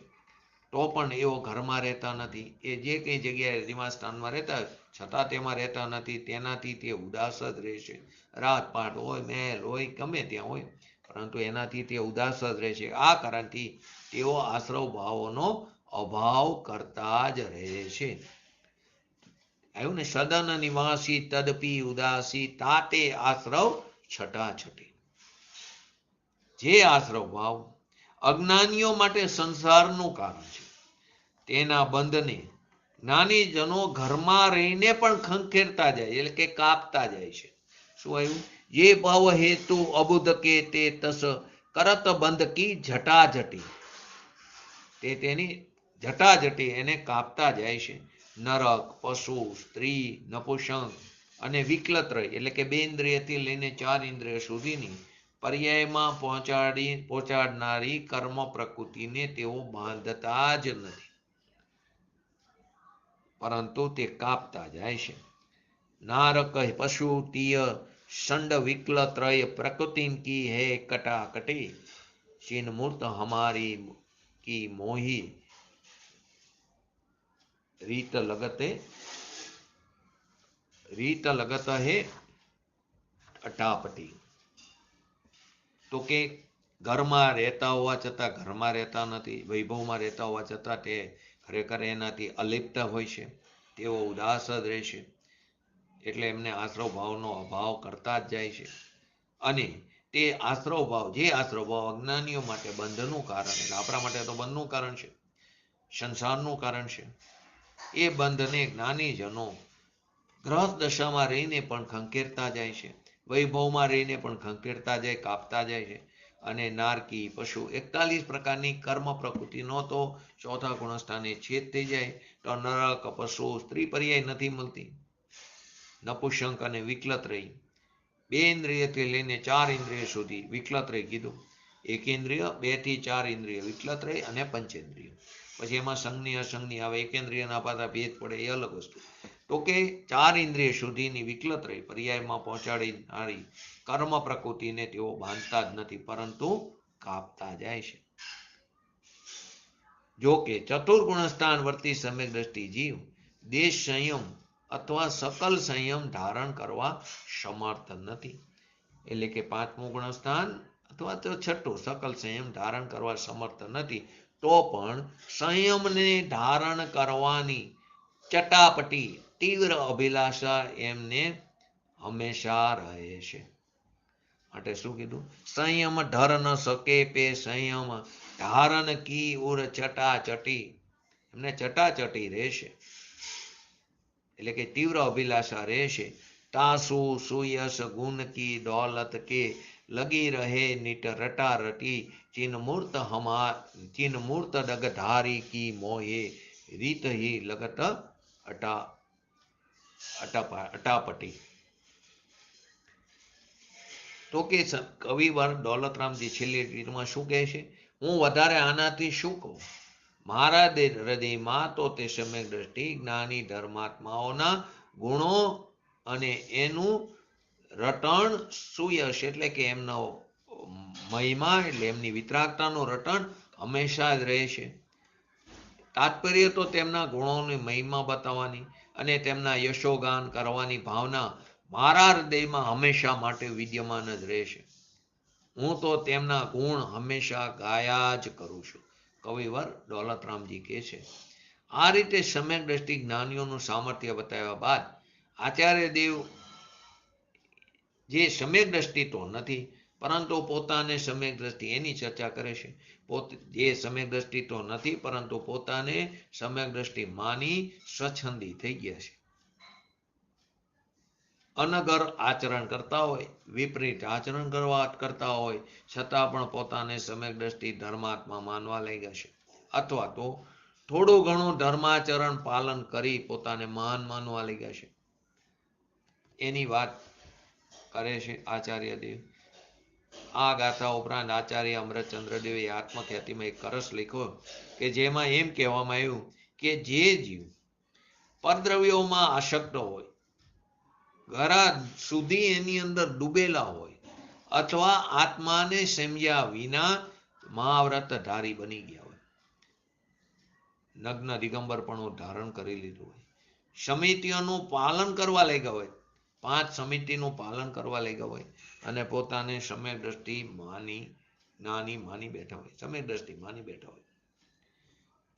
तो पण एवो घरमां रहता नथी। ए जे कई जग्याए निवास स्थानमां रहता छतां तेमां रहता नथी तेनाथी ते उदास ज रहेशे। राजपाट होय महल होय गमे त्यां होय परंतु एनाथी ते उदास ज रहेशे। आ कारणथी तेओ आश्रव भावोनो अभाव करता ज रहे छे। आव्युं ने सदन निवासी तदपि उदासी ताते आश्रव छटाछटी। जे आश्रव भाव अज्ञानीओ माटे संसारनुं कारण छे तेना बंधने ज्ञानीजनो घरमां रहीने पण खंखेरता जाय એટલે કે કાપતા જાય છે। શું આવ્યું? ये भाव हेतु अबुध के ते तस करत बंध की झटाझटी ते तेनी झटाझटी एने कापता जाय छे। नरक पशु स्त्री नपुंसक अने विकलत्रय એટલે કે બે ઇન્દ્રિયથી લઈને ચાર ઇન્દ્રિય સુધીની पर्यायमां पहोंचाडनारी कर्म प्रकृतिने तेओ बांधता ज नथी परंतु ते कापता जाय छे। नारक पशु तीय षंड विकलत्रय प्रकृति की है कटाकटी चिन मूर्त हमारी की मोही रीत लगत है अटापटी। तो के ઘરમાં રહેતા હોવા છતાં ઘરમાં રહેતા નથી, વૈભવમાં રહેતા હોવા છતાં તે ખરેખર એનાથી અલિપ્ત હોય છે, તેઓ ઉદાસ જ રહેશે. એટલે એમને આશ્રવ ભાવનો અભાવ કરતા જ જાય છે. અને તે આશ્રવ ભાવ, જે આશ્રવ ભાવ અજ્ઞાનીઓ માટે બંધનું કારણ, એટલે આપણા માટે તો બંધનું કારણ છે, સંસારનું કારણ છે, એ બંધને જ્ઞાનીજનો ગ્રહસ્થ દશામાં રહીને પણ ખંખેરતા જાય છે, વૈભવમાં રહીને પણ ખંખેરતા જાય, કાપતા જાય છે. અને નારકી, પશુ, 41 પ્રકારની કર્મ પ્રકૃતિનો તો ચોથા ગુણસ્થાને છેદ થઈ જાય તો નરક, પશુ, સ્ત્રી પર્યાય નથી મળતી. નપુંસક અને વિકલત રહી, 2 ઇન્દ્રિયથી લઈને 4 ઇન્દ્રિય સુધી વિકલત રહી કીધું. 1 ઇન્દ્રિય, 2 થી 4 ઇન્દ્રિય વિકલત રહી અને પંચેન્દ્રિય. પછી એમાં સંજ્ઞની અસંજ્ઞની આવે, એકેન્દ્રિયના પાછા ભેદ પડે, એ અલગ વસ્તુ. તો કે 4 ઇન્દ્રિય સુધીની વિકલત રહી પર્યાયમાં પહોંચાડી કર્મ પ્રકૃતિને તેઓ બાંધતા જ નથી, પરંતુ કાપતા જાય છે. જો કે ચતુર્ગુણસ્થાન વર્તી સમ્યક દ્રષ્ટિ જીવ દેશ સંયમ અથવા સકલ સંયમ ધારણ કરવા સમર્થ નથી. એટલે કે 5મું ગુણસ્થાન અથવા તો 6ઠું સકલ સંયમ ધારણ કરવા સમર્થ નથી, તો પણ સંયમને ધારણ કરવાની ચટાપટી, તીવ્ર અભિલાષા એમને હંમેશા રહે છે. માટે શું કીધું? સંયમ ધર ન શકે પે સંયમ ધારણ કી ઉર ચટાચટી. એમને ચટાચટી રહેશે, એટલે કે તીવ્ર અભિલાષા રહેશે. તાસુ સુયસ ગુણ કી દौलत કે લગી રહે નિટ રટા રટી ચિન મૂર્ત ડગધારી કી મોહે રીત હી લગત અટાપટી. તો કે કવિવર દૌલતરામજી છેલ્લી રીતમાં શું કહે છે? હું વધારે આનાથી શું કહું? મારા હૃદયમાં તો તે સમ્યક દ્રષ્ટિ જ્ઞાની ધર્માત્માઓના ગુણો અને એનું રટણ સુયશ, એટલે કે એમનો મહિમા, એટલે એમની વિતરાગતાનું રટણ હંમેશા જ રહે છે. તાત્પર્ય તો તેમના ગુણોની મહિમા બતાવવાની અને તેમના યશોગાન કરવાની ભાવના મારા હૃદયમાં હંમેશા માટે વિદ્યમાન જ રહેશે. હું તો તેમના ગુણ હંમેશા ગાયા જ કરું છું, કવિવર દૌલતરામજી કહે છે. આ રીતે સમ્યક દ્રષ્ટિ જ્ઞાનીઓનું સામર્થ્ય બતાવ્યા બાદ આચાર્ય દેવ, જે સમ્યક દ્રષ્ટિ તો નથી પરંતુ પોતાને સમ્યક દ્રષ્ટિ, એની ચર્ચા કરે છે. જે સમ્યક દ્રષ્ટિ તો નથી પરંતુ પોતાને સમ્યક દ્રષ્ટિ માની સ્વચ્છંદી થઈ ગયા છે. અનગર આચરણ કરતા હોય, વિપરીત આચરણ કરતા હોય છતાં પણ પોતાને સમ્યક દ્રષ્ટિ ધર્માત્મા માનવા લાગ્યા છે, અથવા તો થોડું ઘણું ધર્માચરણ પાલન કરી પોતાને મહાન માનવા લાગ્યા છે. એની વાત કરે છે આચાર્ય દેવ. આ ગાથા ઉપરાંત આચાર્ય અમૃતચંદ્રદેવે આત્મખ્યાતિમાં એક કરસ લખ્યો કે જેમાં એમ કહેવામાં આવ્યું કે જે જીવ પરદ્રવ્યોમાં આસક્ત હોય, ઘરા સુધી એની અંદર ડૂબેલા હોય, અથવા આત્માને સમજ્યા વિના મહાવ્રતધારી બની ગયા હોય, નગ્ન દિગંબરપણું ધારણ કરી લીધું હોય, સમિતિઓનું પાલન કરવા લાગ્યા હોય, 5 સમિતિનું પાલન કરવા લાગ્યા હોય અને પોતાને સમ્યક દ્રષ્ટિ માની બેઠા હોય, સમ્યક દ્રષ્ટિ માની બેઠા હોય,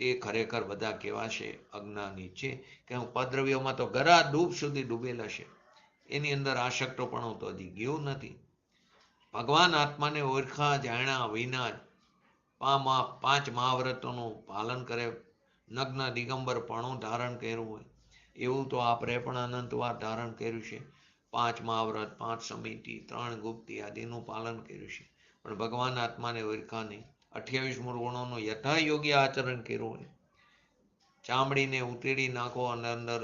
તે ખરેખર બધા કેવા છે? અજ્ઞાની છે. કે હું પદ્રવ્યોમાં તો ગરા ડૂબ સુધી ડૂબેલા છે, એની અંદર આસક્તપણું તો હજી ગયું નથી. ભગવાન આત્માને ઓળખા જાણ્યા વિના 5 મહાવ્રતોનું પાલન કરે, નગ્ન દિગંબરપણું ધારણ કર્યું હોય, એવું તો આપણે પણ અનંતવાર ધારણ કર્યું છે. 5 મહાવ્રત, 5 સમિતિ, 3 ગુપ્તિ આદિનું પાલન કર્યું છે, પણ ભગવાન આત્માને ઓળખા નહીં. 28 મૂળ ગુણોનું યથાયોગ્ય આચરણ કર્યું હોય, ચામડીને ઉતેડી નાખો અને અંદર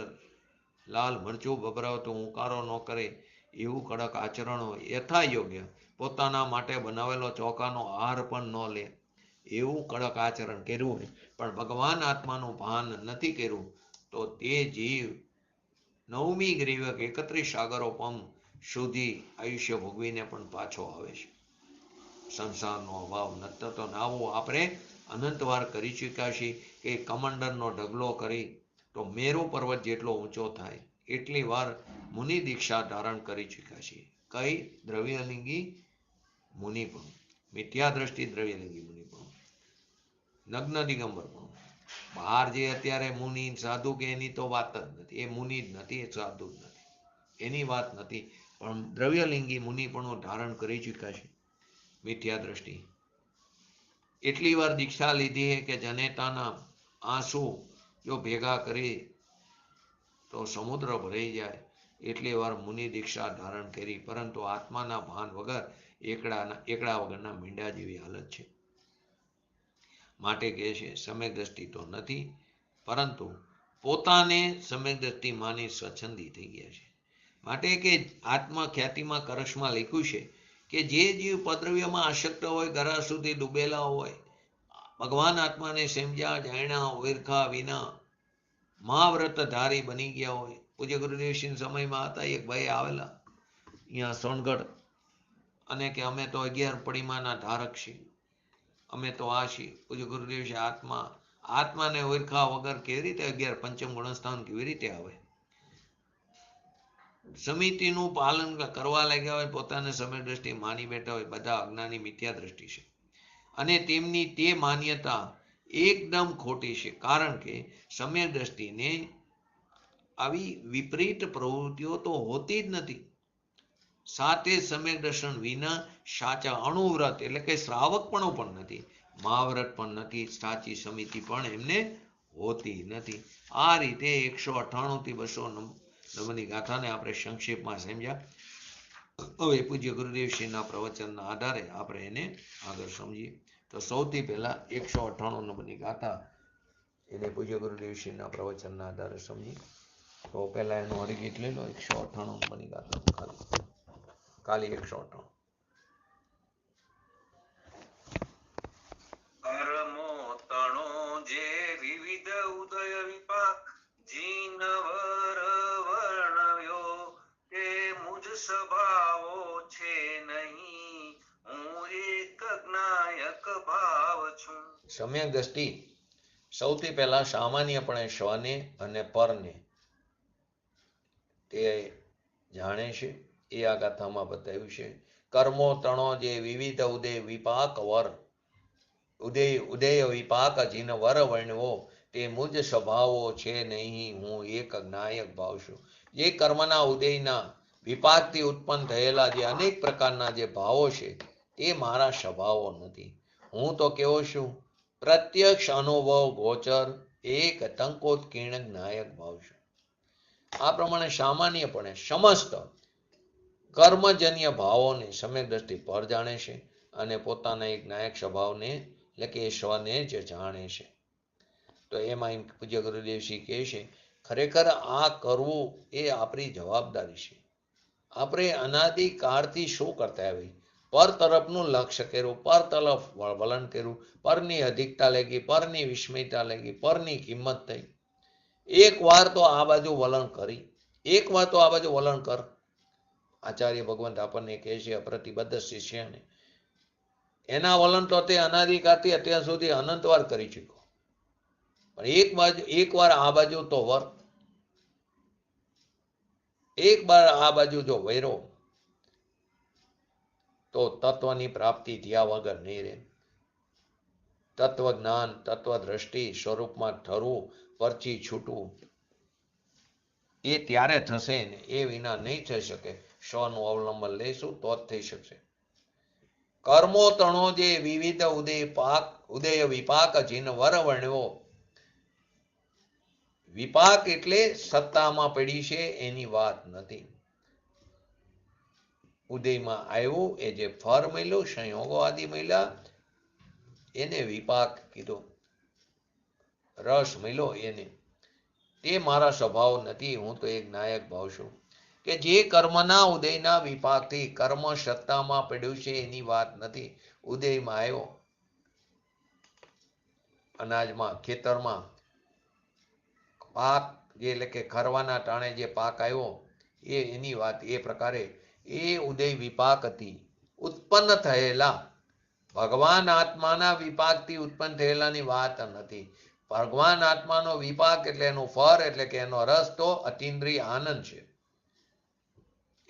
લાલ મરચું ભભરાવતો હુંકારો ન કરે એવું કડક આચરણ હોય, યથાયોગ્ય પોતાના માટે બનાવેલો ચોખાનો આહાર પણ ન લે એવું કડક આચરણ કર્યું હોય, પણ ભગવાન આત્માનું ભાન નથી કર્યું, તો તે જીવ 9મી ગ્રીવક 31 સાગરોપમ સુધી આયુષ્ય ભોગવીને પણ પાછો આવે છે. સંસારનો અભાવ નતો તો નાવો આપણે અનંતવાર કરી ચૂક્યા છીએ કે કમંડરનો ઢગલો કરી તો મેરુ પર્વત જેટલો ઊંચો થાય એટલી વાર મુનિ દીક્ષા ધારણ કરી ચૂક્યા છીએ. કઈ? દ્રવ્યલિંગી મુનિ પણ મિથ્યા દ્રષ્ટિ દ્રવ્યલિંગી મુનિપણું, નગ્ન દિગંબરપણું. બહાર જે અત્યારે મુનિ સાધુ કે એની તો વાત જ નથી, એ મુનિ જ નથી, એ સાધુ જ નથી, એની વાત નથી. પણ દ્રવ્યલિંગી મુનિપણું ધારણ કરી ચૂક્યા છે મિથ્યા દ્રષ્ટિ. એટલી વાર દીક્ષા લીધી કે જનેતાના આંસુ જો ભેગા કરી તો સમુદ્ર ભરાઈ જાય, એટલી વાર મુનિ દીક્ષા ધારણ કરી, પરંતુ આત્માના ભાન વગર એકડા વગરના મીંડા જેવી હાલત છે. માટે કહે છે સમ્યક દ્રષ્ટિ તો નથી, પરંતુ પોતાને સમ્યક દ્રષ્ટિ માની સ્વચ્છંદી થઈ ગયા છે. માટે કે આત્મા ખ્યાતિમાં કરશમાં લખ્યું છે કે જે જીવ પદ્રવ્યમાં આસક્ત હોય, ગરા સુધી ડૂબેલા હોય, ભગવાન આત્માને સમજ્યા જાણ્યા ઓળખા વિના મહાવ્રતધારી બની ગયા હોય. પૂજ્ય ગુરુદેવશ્રીના સમયમાં હતા, એક ભાઈ આવેલા અહીંયા સોનગઢ, અને કે અમે તો 11 પડીમાના ધારક છીએ, અમે તો આ છીએ. પૂજ્ય ગુરુદેવશ્રી આત્માને ઓળખા વગર કેવી રીતે 11 પંચમ ગુણસ્થાન કેવી રીતે આવે? સમિતિનું પાલન કરવા લાગ્યા હોય, પોતાને સમ્યક દ્રષ્ટિ માની બેઠા હોય, બધા અજ્ઞાની મિથ્યા દ્રષ્ટિ છે. અને તેમની તે માન્યતા એકદમ ખોટી છે, કારણ કે સમ્યક દ્રષ્ટિને આવી વિપરીત પ્રવૃત્તિઓ તો હોતી જ નથી. સાથે સમ્યક દર્શન વિના સાચા અણુવ્રત એટલે કે શ્રાવક પણ નથી, મહાવ્રત પણ નથી, સાચી સમિતિ પણ એમને હોતી નથી. આ રીતે 198 થી 200 નંબરની ગાથાને આપણે સંક્ષેપમાં સમજ્યા. હવે પૂજ્ય ગુરુદેવશ્રીના પ્રવચનના આધારે આપણે એને આગળ સમજીએ. તો સૌથી પહેલા 198 નંબરની ગાથા એને પૂજ્ય ગુરુદેવશ્રીના પ્રવચનના આધારે સમજી. તો પહેલા એનું હરિગીત લઈ લો. 198 નંબરની ગાથા ખાલી 198. કર્મો તણો જે વિવિધ ઉદય વિપાક જીનવર વર્ણવ્યો, તે મુજ સ્વભાવો છે નહીં, હું એક જ્ઞાયક ભાવ છું. સમ્યક દ્રષ્ટિ સૌથી પહેલા સામાન્યપણે સ્વને અને પરને તે જાણે છે. એ આ ગાથામાં બતાવ્યું છે. કર્મો તણો જે વિવિધ ઉદય વિપાક ઉદય વિપાક જીન વર વર્ણવો, તે મુજ સ્વભાવો છે નહીં, હું એક જ્ઞાયક ભાવ છું. જે કર્મના ઉદયના વિપાકથી ઉત્પન્ન થયેલા જે અનેક પ્રકારના જે ભાવો છે, તે મારા સ્વભાવો નથી. હું તો કેવો છું? પ્રત્યક્ષ અનુભવ ગોચર એક ટંકોત્કીર્ણ જ્ઞાયક ભાવ છું. આ પ્રમાણે સામાન્યપણે સમસ્ત કર્મજન્ય ભાવોને સમ્યક દ્રષ્ટિ પર જાણે છે, અને પોતાના એક નાયક સ્વભાવને એટલે કે સ્વને જ જાણે છે. તો એમાં પૂજ્ય ગુરુદેવશ્રી કહે છે, ખરેખર આ કરવું એ આપણી જવાબદારી છે. આપણે અનાદિકાળથી શું કરતા આવી? પર તરફનું લક્ષ્ય કર્યું, પર તરફ વલણ કર્યું, પરની અધિકતા લાગી, પરની વિસ્મયતા લાગી, પરની કિંમત થઈ. એક વાર તો આ બાજુ વલણ કરી, એક વાર તો આ બાજુ વલણ કર. આચાર્ય ભગવંત આપણને કહે છે અપ્રતિબદ્ધ શિષ્યને, એના વલણ તો તે અનાદિકાળથી અત્યાર સુધી અનંત વાર કરી ચૂક્યો, પણ એક વાર આ બાજુ તો વર, એક વાર આ બાજુ જો વૈરો તો તત્વની પ્રાપ્તિ થયા વગર નહીં રહે. તત્વ જ્ઞાન, તત્વ દ્રષ્ટિ સ્વરૂપમાં ઠરવું, પરથી છૂટવું એ ત્યારે થશે ને એ વિના નહીં થઈ શકે. સ્વનું અવલંબન લઈશું તો જ થઈ શકશે. કર્મો તણો જે વિવિધ ઉદય વિપાક જીન વર વર્ણવો. વિપાક એટલે સત્તામાં પડી છે એની વાત નથી. ઉદયમાં આવ્યું એ જે ફળ મળ્યું, સંયોગો આદિ મળ્યા, એને વિપાક કીધો. રસ મળ્યો એને, તે મારા સ્વભાવ નથી. હું તો એક નાયક ભાવ છું. કે જે કર્મના ઉદયના વિપાકથી કર્મ સત્તામાં પડ્યું છે એની વાત નથી. ઉદયમાં આવ્યો, અનાજમાં ખેતરમાં પાક જે એટલે કે ખરવાના ટાણે જે પાક આવ્યો એ એની વાત. એ પ્રકારે એ ઉદય વિપાક હતી, ઉત્પન્ન થયેલા ભગવાન આત્માના વિપાકથી ઉત્પન્ન થયેલાની વાત નથી. ભગવાન આત્માનો વિપાક એટલે એનું ફળ એટલે કે એનો રસ તો અતિન્દ્રિય આનંદ છે.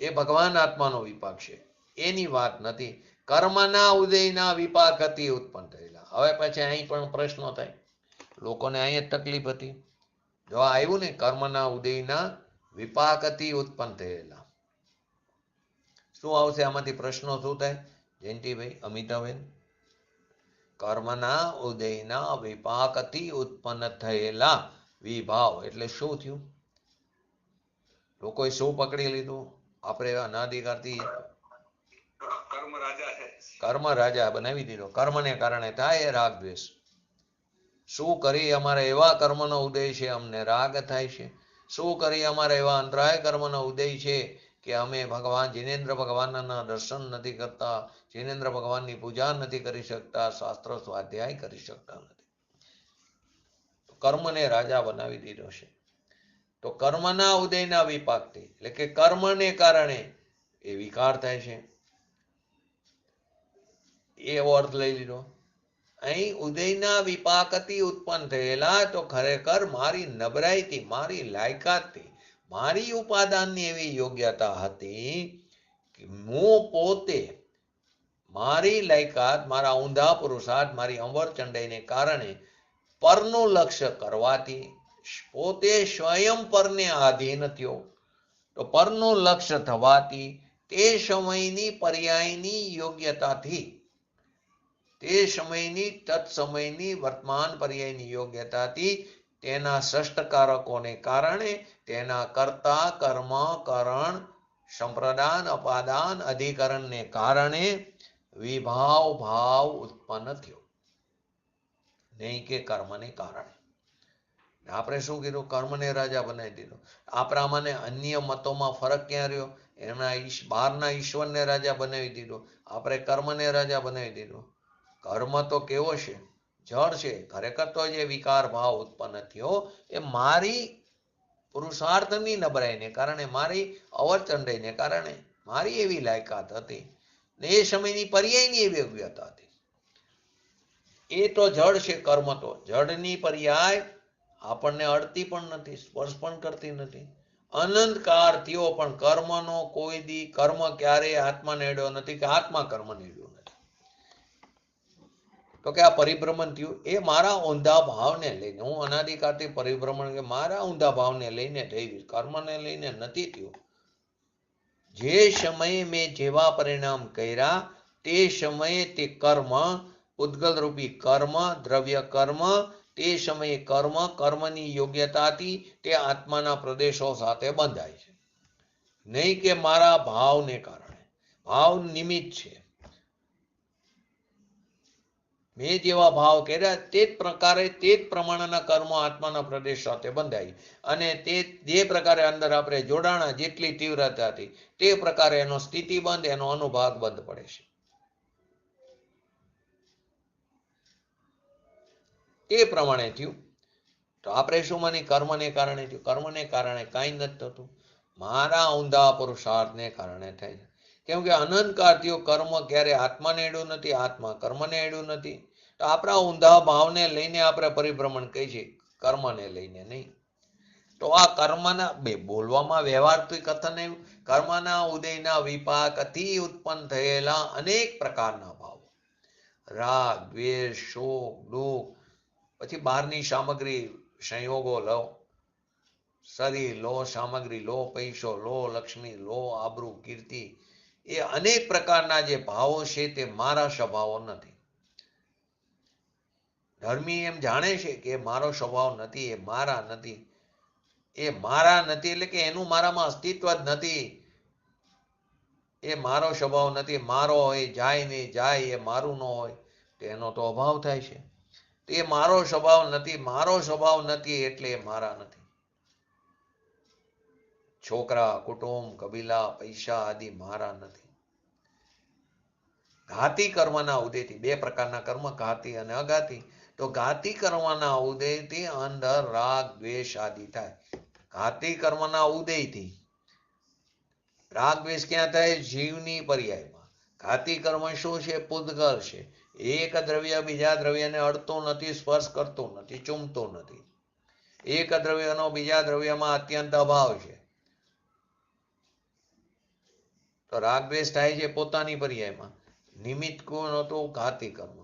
એ ભગવાન આત્માનો વિપાક છે, એની વાત નથી. કર્મના ઉદયના વિપાકથી ઉત્પન્ન થયેલા. હવે પછી અહીં પણ પ્રશ્નો થાય, લોકોને અહીં જ તકલીફ હતી. જો આવ્યું ને કર્મના ઉદયના વિપાકથી ઉત્પન્ન થયેલા, શું આવશે આમાંથી? પ્રશ્નો શું થાય જયંતિભાઈ, અમિતાબેન? કર્મના ઉદયના વિપાકથી ઉત્પન્ન થયેલા વિભાવ એટલે શું થયું? લોકોએ શું પકડી લીધું? આપણે અનાદિકાળથી કર્મ રાજા બનાવી દીધો. કર્મને કારણે થાય રાગ દ્વેષ. શું કરી અમારે એવા કર્મનો ઉદય છે અમને રાગ થાય છે? શું કરી અમારે એવા અંતરાય કર્મનો ઉદય છે કે અમે ભગવાન જિનેન્દ્ર ભગવાનના દર્શન નથી કરતા, જિનેન્દ્ર ભગવાનની પૂજા નથી કરી શકતા, શાસ્ત્ર સ્વાધ્યાય કરી શકતા નથી. કર્મને રાજા બનાવી દીધો છે. તો કર્મના ઉદયના વિપાકથી એટલે કે કર્મને કારણે એ વિકાર થાય છે, એવો અર્થ લઈ લીધો. અહીં ઉદયના વિપાકથી ઉત્પન્ન થયેલા, તો ખરેખર મારી નબળાઈથી, મારી લાયકાતથી, મારી ઉપાદાનની એવી યોગ્યતા હતી કે હું પોતે મારી લાયકાત, મારા ઊંધા પુરુષાર્થ, મારી અંબર ચંડાઈને કારણે પરનું લક્ષ્ય કરવાથી પોતે સ્વયં પરને આધીન થયો. તો પરનું લક્ષ્ય થવાથી તે સમયની પર્યાયની યોગ્યતાથી, તે સમયની તત્સમયની વર્તમાન પર્યાયની યોગ્યતાથી તેના ષષ્ઠકારકોને કારણે, તેના કર્તા કર્મ કરણ સંપ્રદાન અપાદાન અધિકરણને કારણે વિભાવ ભાવ ઉત્પન્ન થયો, નહીં કે કર્મને કારણે. આપણે શું કીધું? કર્મને રાજા બનાવી દીધો. આપણામાં અન્ય મતોમાં ફરક ક્યાં રહ્યો? એમના બહારના ઈશ્વરને રાજા બનાવી દીધો, આપણે કર્મને રાજા બનાવી દીધો. કર્મ તો કેવો છે? જળ છે. ખરેખર તો જે વિકાર ભાવ ઉત્પન્ન થયો એ મારી પુરુષાર્થની નબળાઈને કારણે, મારી અવરચંડાઈને કારણે, મારી એવી લાયકાત હતી ને એ સમયની પર્યાયની એવી યોગ્યતા હતી. એ તો જળ છે. કર્મ તો જળની પર્યાય આપણને અડતી પણ નથી, સ્પર્શ પણ કરતી નથી. અનંત કાળ થયો પણ કર્મનો કોઈ દી કર્મ ક્યારેય આત્માને અડ્યો નથી કે આત્મા કર્મને અડ્યો નથી. તો કે આ પરિભ્રમણ થયું એ મારા ઊંધા ભાવને લઈને, હું અનાદિકાળથી પરિભ્રમણ કે મારા ઊંધા ભાવને લઈને થયું, કર્મને લઈને નથી થયું. જે સમયે મેં જેવા પરિણામ કર્યા તે સમયે તે કર્મ, ઉદ્ગલ રૂપી કર્મ, દ્રવ્ય કર્મ, તે સમયે કર્મ, કર્મની યોગ્યતાથી તે આત્માના પ્રદેશો સાથે બંધાય છે, નહીં કે મારા ભાવને કારણે. ભાવ નિમિત્ત છે. મેં જેવા ભાવ કર્યા તે જ પ્રકારે, તે જ પ્રમાણેના કર્મો આત્માના પ્રદેશ સાથે બંધાય, અને તે જે પ્રકારે અંદર આપણે જોડાણા, જેટલી તીવ્રતાથી તે પ્રકારે એનો સ્થિતિ બંધ, એનો અનુભાગ બંધ પડે છે. તે પ્રમાણે થયું. તો આપણે શું માની? કર્મને કારણે થયું. કર્મને કારણે કાંઈ નથી થતું, મારા ઊંધા પુરુષાર્થને કારણે થાય છે. કેમ કે અનંતકાળ થયો, કર્મ ક્યારે આત્માને અડ્યું નથી, આત્મા કર્મને અડ્યું નથી. તો આપણા ઊંધા ભાવને લઈને આપણે પરિભ્રમણ કહી છે, કર્મને લઈને નહીં. તો આ કર્મના બોલવામાં વ્યવહારથી કથન આવ્યું, કર્મના ઉદયના વિપાકથી ઉત્પન્ન થયેલા અનેક પ્રકારના ભાવો, રાગ દ્વેષ શોક દુઃખ, પછી બહારની સામગ્રી સંયોગો લો, શરીર લો, સામગ્રી લો, પૈસો લો, લક્ષ્મી લો, આબરૂ કીર્તિ, એ અનેક પ્રકારના જે ભાવો છે તે મારા સ્વભાવો નથી. ધર્મી એમ જાણે છે કે મારો સ્વભાવ નથી, એ મારા નથી. એ મારા નથી એટલે કે એનું મારામાં અસ્તિત્વ જ નથી. એ મારો સ્વભાવ નથી. મારો હોય જાય નહીં જાય, એ મારું ન હોય તેનો તો અભાવ થાય છે. એ મારો સ્વભાવ નથી, મારો સ્વભાવ નથી એટલે એ મારા નથી. છોકરા, કુટુંબ, કબીલા, પૈસા આદિ મારા નથી. ઘાતી કર્મના ઉદયથી, બે પ્રકારના કર્મ, ઘાતી અને અઘાતી. તો ઘાતી કર્મના ઉદયથી અંદર રાગ દ્વેષ આદિ થાય. ઘાતી કર્મના ઉદયથી રાગ દ્વેષ ક્યાં થાય? જીવની પર્યાયમાં. ઘાતી કર્મ શું છે? પૂતગલ છે. એક દ્રવ્ય બીજા દ્રવ્યને અડતું નથી, સ્પર્શ કરતું નથી, ચૂમતું નથી. એક દ્રવ્યનો બીજા દ્રવ્યમાં અત્યંત અભાવ છે. તો રાગ દ્વેષ થાય છે પોતાની પર્યાયમાં. નિમિત્ત કોણ હતું? ઘાતી કર્મ.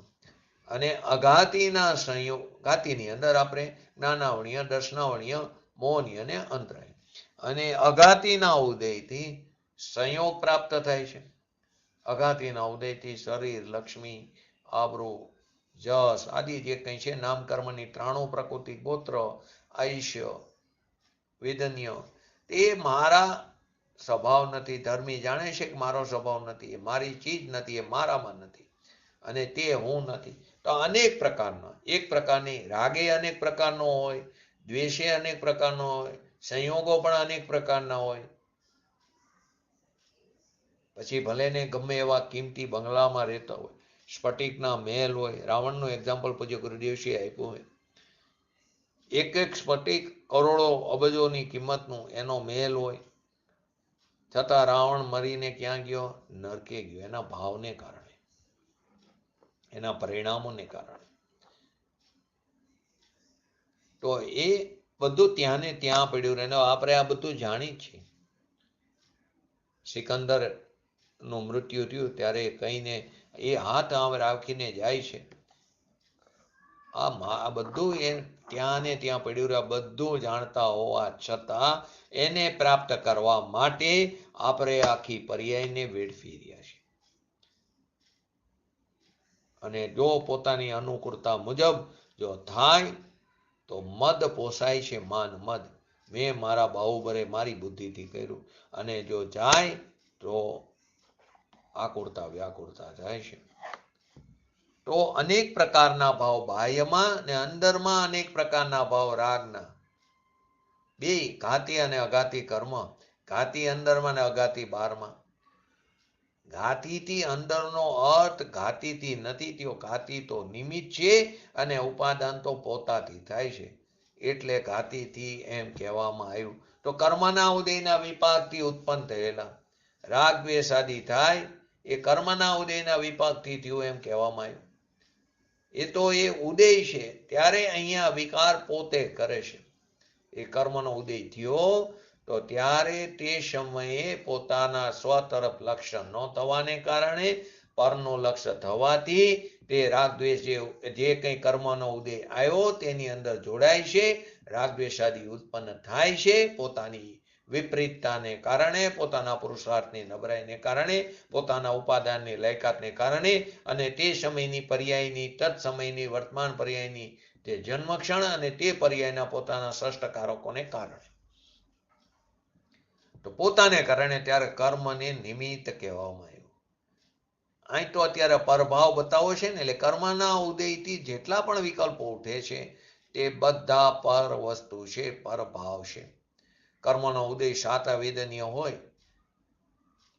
અને અઘાતીના સંયોગ, ઘાતીની અંદર આપણે જ્ઞાનાવણીય, દર્શનાવણીય, મોહનીય અને અંતરાય. અને અઘાતીના ઉદયથી સંયોગ પ્રાપ્ત થાય છે. અઘાતીના ઉદયથી શરીર, લક્ષ્મી, આબરૂ, જસ આદિ જે કંઈ છે નામકર્મની 93 પ્રકૃતિ, ગોત્ર, આયુષ્ય, વેદન્ય, તે મારા સ્વભાવ નથી. ધર્મી જાણે છે કે મારો સ્વભાવ નથી, એ મારી ચીજ નથી, એ મારામાં નથી, અને તે હું નથી. તો અનેક પ્રકારના, એક પ્રકારની રાગે અનેક પ્રકારનો હોય, દ્વેષે અનેક પ્રકારનો હોય, સંયોગો પણ અનેક પ્રકારના હોય. પછી ભલે ને ગમે એવા કિંમતી બંગલામાં રહેતા હોય, સ્ફટિકના મહેલ હોય. રાવણનું એક્ઝામ્પલ પૂજ્ય ગુરુદેવશ્રીએ આપ્યું હોય. એક એક સ્ફટિક કરોડો અબજોની કિંમતનું એનો મહેલ હોય, છતાં રાવણ મરીને ક્યાં ગયો? નરકે ગયો. એના ભાવને કારણે, એના પરિણામોને કારણે. તો એ બધું ત્યાં ને ત્યાં પડ્યું રહે. આપણે આ બધું જાણી છીએ. સિકંદર નું મૃત્યુ થયું ત્યારે કહીને એ હાથ આમ રાખીને જાય છે. આ બધું એ ત્યાં ને ત્યાં પડ્યું રહે. બધું જાણતા હોવા છતાં એને પ્રાપ્ત કરવા માટે આપણે આખી પર્યાયને વેડફી રહ્યા છીએ. અને જો પોતાની અનુકૂળતા મુજબ જો થાય તો મદ પોસાય છે. માન મદ, મેં મારા બાહુબરે મારી બુદ્ધિથી કર્યું. અને જો જાય તો આકુળતા વ્યાકુળતા જાય છે. તો અનેક પ્રકારના ભાવ બાહ્યમાં ને અંદરમાં, અનેક પ્રકારના ભાવ રાગના. બે ઘાતી અને અઘાતી કર્મ. ઘાતી અંદરમાં ને અઘાતી બહારમાં. ઘાતીથી અંદરનો અર્થ ઘાતીથી નથી થયો. ઘાતી તો નિમિત્ત છે અને ઉપાદાન તો પોતાથી થાય છે, એટલે ઘાતીથી એમ કહેવામાં આવ્યું. તો કર્મના ઉદયના વિપાકથી ઉત્પન્ન થયેલા રાગ દ્વેષ આદિ થાય એ કર્મના ઉદયના વિપાકથી થયું એમ કહેવામાં આવ્યું. એ તો એ ઉદય છે ત્યારે અહીંયા વિકાર પોતે કરે છે. એ કર્મનો ઉદય થયો તો ત્યારે તે સમયે પોતાના સ્વ તરફ લક્ષ્ય ન થવાને કારણે પરનું લક્ષ્ય થવાથી તે રાગ દ્વેષ જે કંઈ કર્મનો ઉદય આવ્યો તેની અંદર જોડાય છે. રાગ દ્વેષાદી ઉત્પન્ન થાય છે પોતાની વિપરીતતાને કારણે, પોતાના પુરુષાર્થની નબળાઈને કારણે, પોતાના ઉપાદાનની લાયકાતને કારણે, અને તે સમયની પર્યાયની, તત્સમયની વર્તમાન પર્યાયની તે જન્મક્ષણ અને તે પર્યાયના પોતાના સષ્ટકારકોને કારણે. તો પોતાને કારણે ત્યારે કર્મને નિમિત્ત કહેવામાં આવ્યું. અહીં તો અત્યારે પરભાવ બતાવો છે ને, એટલે કર્મના ઉદયથી જેટલા પણ વિકલ્પો ઉઠે છે તે બધા પર વસ્તુ છે, પરભાવ છે. કર્મનો ઉદય સાતા વેદનીય હોય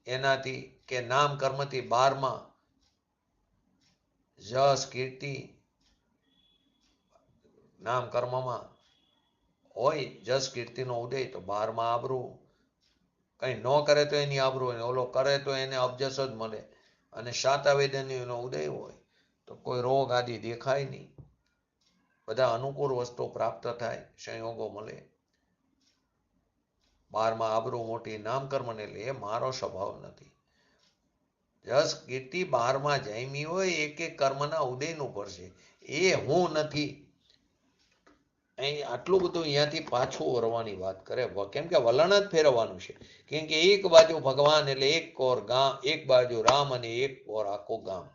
એનાથી કે નામ કર્મથી 12માં જસ કીર્તિ, નામ કર્મમાં હોય જસ કીર્તિનો ઉદય તો 12માં આબરૂ. કઈ ન કરે તો એની આબરૂ, ઓલો કરે તો એને અબજસ જ મળે. અને સાતા વેદનીયનો ઉદય હોય તો કોઈ રોગ આદિ દેખાય નહીં, બધા અનુકૂળ વસ્તુ પ્રાપ્ત થાય, સંયોગો મળે. 12માં આબરૂ મોટી નામ કર્મને, એટલે એ મારો સ્વભાવ નથી. જસ કીર્તિ 12માં જામી હોય એક એક કર્મના ઉદયનું પડશે, એ હું નથી. અહીં આટલું બધું અહીંયાથી પાછું વળવાની વાત કરે, કેમ કે વલણ જ ફેરવવાનું છે. કેમ કે એક બાજુ ભગવાન એટલે એક કોર ગામ, એક બાજુ રામ અને એક કોર આખું ગામ.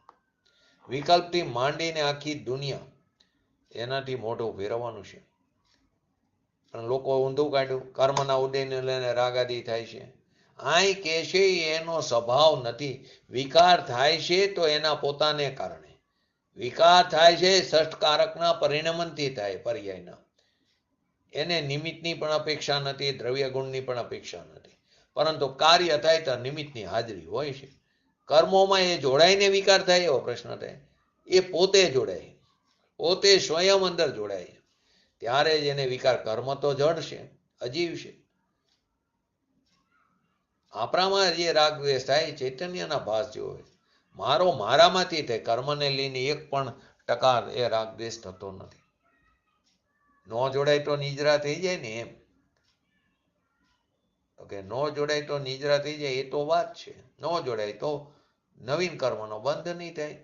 વિકલ્પથી માંડીને આખી દુનિયા, એનાથી મોઢું ફેરવવાનું છે. પણ લોકો ઊંધું કાઢ્યું, કર્મના ઉદયને લઈને રાગાદી થાય છે. અહીં કે છે એનો સ્વભાવ નથી. વિકાર થાય છે તો એના પોતાને કારણે. વિકાર થાય છે ષષ્ઠકારકના પરિણમનથી થાય, પર્યાયના. એને નિમિત્તની પણ અપેક્ષા નથી, દ્રવ્ય ગુણની પણ અપેક્ષા નથી. પરંતુ કાર્ય થાય તો નિમિત્તની હાજરી હોય છે. કર્મોમાં એ જોડાઈને વિકાર થાય એવો પ્રશ્ન થાય. એ પોતે જોડાય, પોતે સ્વયં અંદર જોડાય, ત્યારે જ એને વિકાર. કર્મ તો જડ છે, અજીવ છે. આપણામાં જે રાગ દ્વેષ થાય ચૈતન્યના ભાસ જેવો હોય. મારો મારામાંથી થાય, કર્મને લઈને 1% એ રાગ દ્વેષ થતો નથી. ન જોડાય તો નિજરા થઈ જાય ને એમ. ઓકે, ન જોડાય તો નિજરા થઈ જાય એ તો વાત છે. ન જોડાય તો નવીન કર્મનો બંધ નહીં થાય.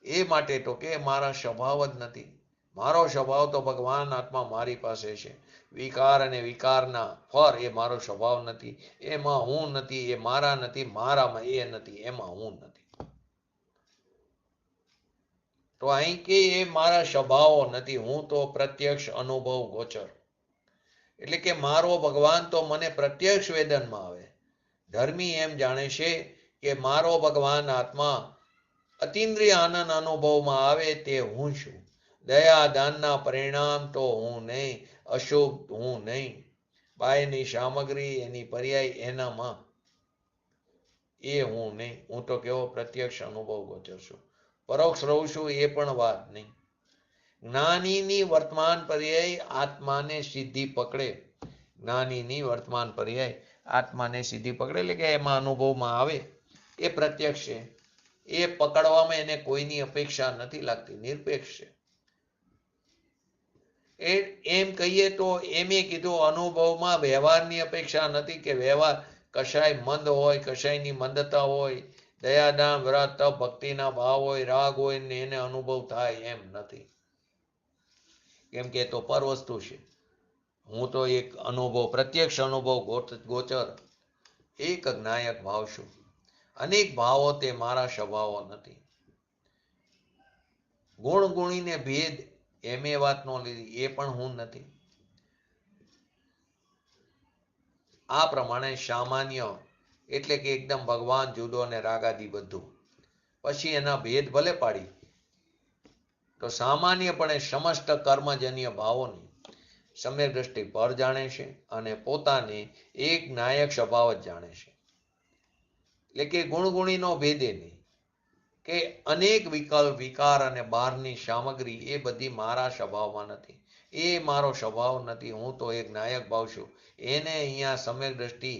એ માટે તો કે મારા સ્વભાવ જ નથી. મારો સ્વભાવ તો ભગવાન આત્મા મારી પાસે છે. વિકાર અને વિકારના ફર એ મારો સ્વભાવ નથી. એમાં હું નથી, એ મારા નથી, મારામાં એ નથી, એમાં હું નથી. તો અહીં કે એ મારા સ્વભાવો નથી, હું તો પ્રત્યક્ષ અનુભવ ગોચર. એટલે કે મારો ભગવાન તો મને પ્રત્યક્ષ વેદનમાં આવે. ધર્મી એમ જાણે છે કે મારો ભગવાન આત્મા અતિન્દ્રિય આનંદ અનુભવમાં આવે તે હું છું. દયા દાનના પરિણામ તો હું નહીં, અશુભ હું નહીં. બાયની સામગ્રી એની પર્યાય એનામાં એ હું નહીં. હું તો કેવો પ્રત્યક્ષ અનુભવ ગોચર છું. પરોક્ષ રહું છું એ પણ વાત નહીં. જ્ઞાનીની વર્તમાન પર્યાય આત્માને સીધી પકડે. જ્ઞાનીની વર્તમાન પર્યાય આત્માને સીધી પકડે એટલે કે એમાં અનુભવમાં આવે એ પ્રત્યક્ષ છે. એ પકડવામાં એને કોઈની અપેક્ષા નથી લાગતી, નિરપેક્ષ છે. એમ કહીએ તો એમ કીધું અનુભવમાં વ્યવહારની અપેક્ષા નથી કે વ્યવહાર કશાય મંદ હોય, કશાયની મંદતા હોય, દયાદાન વ્રત તપ ભક્તિના ભાવ હોય, રાગ હોય ને એને અનુભવ થાય એમ નથી. કેમ કે તો પર વસ્તુ છે. હું તો એક અનુભવ, પ્રત્યક્ષ અનુભવ ગોચર એક જ્ઞાયક ભાવ છું. અનેક ભાવો તે મારા સ્વભાવો નથી. ગુણ ગુણીને ભેદ એમ એ વાત નો લીધી, એ પણ હું નથી. આ પ્રમાણે સામાન્ય એટલે કે એકદમ ભગવાન જુદો અને રાગાદી બધું. પછી એના ભેદ ભલે પાડી તો સામાન્યપણે સમસ્ત કર્મજન્ય ભાવોની સમ્યક દ્રષ્ટિ પર જાણે છે અને પોતાને એક નાયક સ્વભાવ જ જાણે છે. એટલે કે ગુણગુણીનો ભેદે નહીં કે અનેક વિકલ્પ વિકાર અને બહારની સામગ્રી એ બધી મારા સ્વભાવમાં નથી. એ મારો સ્વભાવ નથી. હું તો એક નાયક ભાવ છું. એને અહીંયા સમ્યક દ્રષ્ટિ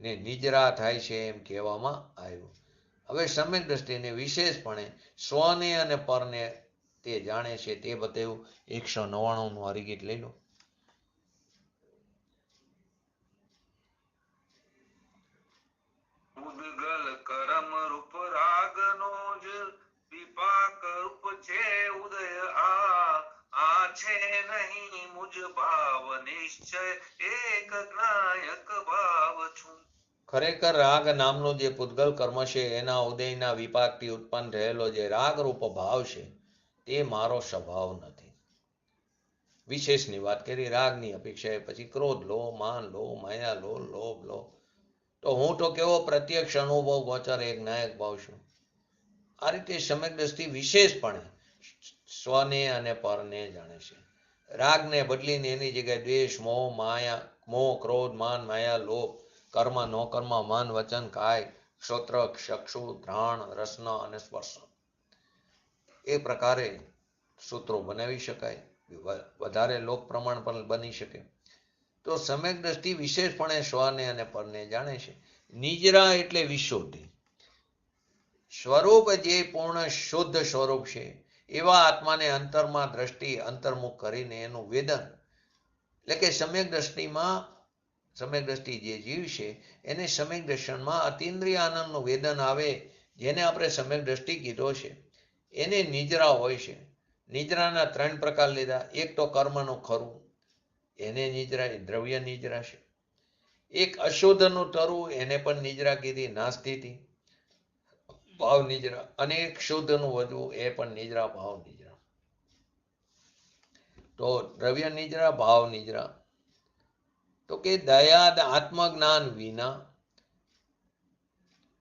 ને નિજરા થાય છે એમ કહેવામાં આવ્યું. હવે સમ્યક દ્રષ્ટિને વિશેષપણે સ્વને અને પરને તે જાણે છે તે બતાવ્યું. 199નું હરિગીત લઈ લો. ઉદ્ગલ કરમ રૂપ રાગનો જ વિપાક રૂપ છે ઉદય આ છે નહીં મુજ ભાવ નિશ્ચય એક જ્ઞાયક ભાવ છું. ખરેખર રાગ નામનો જે પૂતગલ કર્મ છે એના ઉદયના વિપાકથી ઉત્પન્ન રહેલો જે રાગરૂપ ભાવ છે તે મારો સ્વભાવ નથી. વિશેષની વાત કરી, રાગની અપેક્ષાએ પછી ક્રોધ લો, માન લો, માયા લો, લોભ લો. તો હું તો કેવો પ્રત્યક્ષ અનુભવ ગોચર એક નાયક ભાવ છું. આ રીતે સમ્યક દ્રષ્ટિ વિશેષપણે સ્વને અને પરને જાણે છે. રાગને બદલીને એની જગ્યાએ દ્વેષ, મોહ, માયા, મોહ, ક્રોધ, માન, માયા, લોભ, કર્મ, નો કર્મ, મન, વચન, કાય, શ્રોત્ર, ચક્ષુ, ઘ્રાણ, રસન અને સ્પર્શ એ પ્રકારે સૂત્રો બનાવી શકાય. વધારે લોક પ્રમાણ પણ બની શકે. તો સમ્યક દ્રષ્ટિ વિશેષપણે સ્વને અને પરને જાણે છે. નિજરા એટલે વિશુદ્ધિ. સ્વરૂપ જે પૂર્ણ શુદ્ધ સ્વરૂપ છે એવા આત્માને અંતરમાં દ્રષ્ટિ અંતર્મુખ કરીને એનું વેદન એટલે કે સમ્યક દ્રષ્ટિમાં સમ્યક દ્રષ્ટિ જે જીવ છે એને સમ્યક દર્શનમાં અતિન્દ્રિય આનંદનું વેદન આવે, જેને આપણે સમ્યક દ્રષ્ટિ કીધો છે, એને નિજરા હોય છે. નિજરાના 3 પ્રકાર લીધા. એક તો કર્મનું ખરું, એને નિજરા, દ્રવ્ય નિજરા છે. એક અશુદ્ધનું તરવું, એને પણ નિજરા કીધી, નાસ્તિથી ભાવ નિજરા. અને એક શુદ્ધનું વધવું, એ પણ નિજરા, ભાવ નિજરા. તો દ્રવ્ય નિજરા, ભાવ નિજરા. તો કે દયા આત્મજ્ઞાન વિના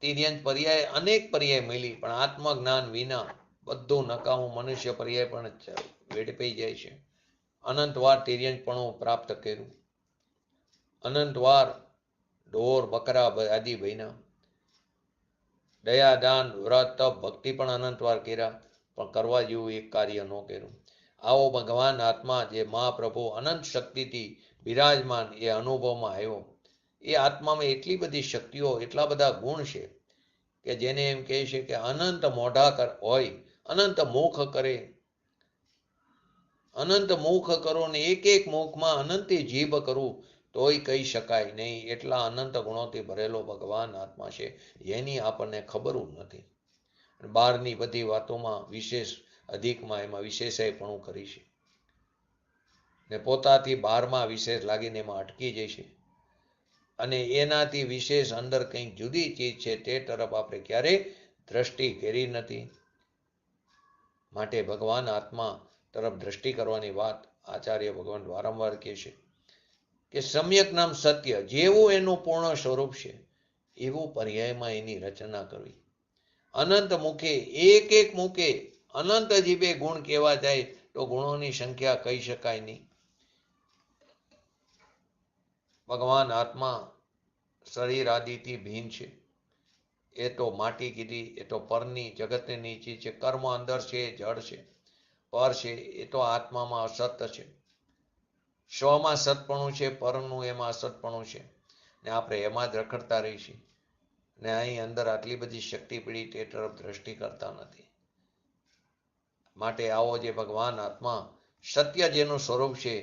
તિર્યંત પર્યાય અનેક પર્યાય મળી, પણ આત્મજ્ઞાન વિના બધું નકામું. મનુષ્ય પર્યાય પણ વેડપાઈ જાય છે. અનંતવાર તિર્યંતપણું પ્રાપ્ત કર્યું. અનંતવાર ઢોર બકરા આદિ બન્યા. દયા દાન વ્રત તપ ભક્તિ પણ અનંતવાર કર્યા, પણ કરવા જેવું એક કાર્ય ન કર્યું. આવો ભગવાન આત્મા જે મહાપ્રભુ અનંત શક્તિથી બિરાજમાન એ અનુભવમાં આવ્યો. એ આત્મામાં એટલી બધી શક્તિઓ, એટલા બધા ગુણ છે કે જેને એમ કહે છે કે અનંત મોઢા હોય, અનંત મુખ કરે, અનંત મુખ કરો ને એક એક મુખમાં અનંતી જીભ કરું, તોય કહી શકાય નહીં એટલા અનંત ગુણોથી ભરેલો ભગવાન આત્મા છે, એની આપણને ખબર નથી. બહારની બધી વાતોમાં વિશેષ અધિકમાં એમાં વિશેષયપણું કરી છે ને પોતાથી બહારમાં વિશેષ લાગીને એમાં અટકી જશે અને એનાથી વિશેષ અંદર કંઈક જુદી ચીજ છે તે તરફ આપણે ક્યારેય દ્રષ્ટિ કરી નથી. માટે ભગવાન આત્મા તરફ દ્રષ્ટિ કરવાની વાત આચાર્ય ભગવાન વારંવાર કહે છે કે સમ્યક નામ સત્ય જેવું એનું પૂર્ણ સ્વરૂપ છે એવું પર્યાયમાં એની રચના કરવી. અનંત મુખે એક મુખે અનંત જીભે ગુણ કહેવા જાય તો ગુણોની સંખ્યા કહી શકાય નહીં. ભગવાન આત્મા શરીર આદિથી ભિન્ન છે. એ તો માટી કીધી, એ તો પરની જગતની ચીજ છે. કર્મ અંદર છે, જળ છે. પર છે એ તો આત્મામાં અસત છે. સ્વમાં સતપણું છે, પરનું એમાં અસતપણું છે ને આપણે એમાં જ રખડતા રહીશું ને અહીં અંદર આટલી બધી શક્તિ પીડી તે તરફ દ્રષ્ટિ કરતા નથી. માટે આવો જે ભગવાન આત્મા સત્ય જેનું સ્વરૂપ છે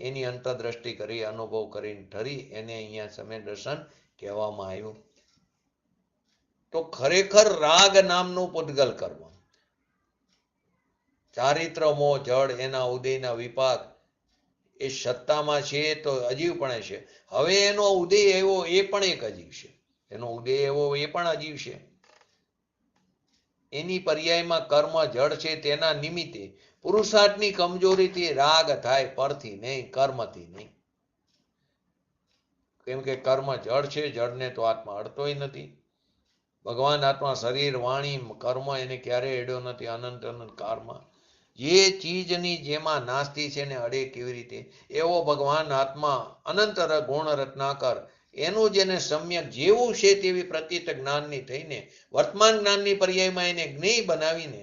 એની અંતરદ્રષ્ટિ કરી અનુભવ કરીને ઠરી એને અહીંયા સમ્યક દર્શન કહેવામાં આવ્યું. તો ખરેખર રાગ નામનું પૂતગલ કર્મ, ચારિત્ર મોહ જળ એના ઉદયના વિપાક એ સત્તામાં છે તો અજીવપણે છે. હવે એનો ઉદય એવો એ પણ એક અજીવ છે. એનો ઉદય એવો એ પણ અજીવ છે. એની પર્યાયમાં કર્મ જળ છે તેના નિમિત્તે પુરુષાર્થની કમજોરીથી રાગ થાય, પરથી નહીં, કર્મથી નહીં. કેમ કે કર્મ જળ છે, જળને તો આત્મા અડતોય નથી. ભગવાન આત્મા શરીર વાણી કર્મ એને ક્યારેય અડ્યો નથી. અનંત અનંત કાળમાં જે ચીજની જેમાં નાસ્તી છે ને અડે કેવી રીતે, એવો ભગવાન આત્મા અનંત ગુણ રત્નાકર એનું જેને સમ્યક જેવું છે તેવી પ્રતીત જ્ઞાનની થઈને વર્તમાન જ્ઞાનની પર્યાયમાં એને જ્ઞેય બનાવીને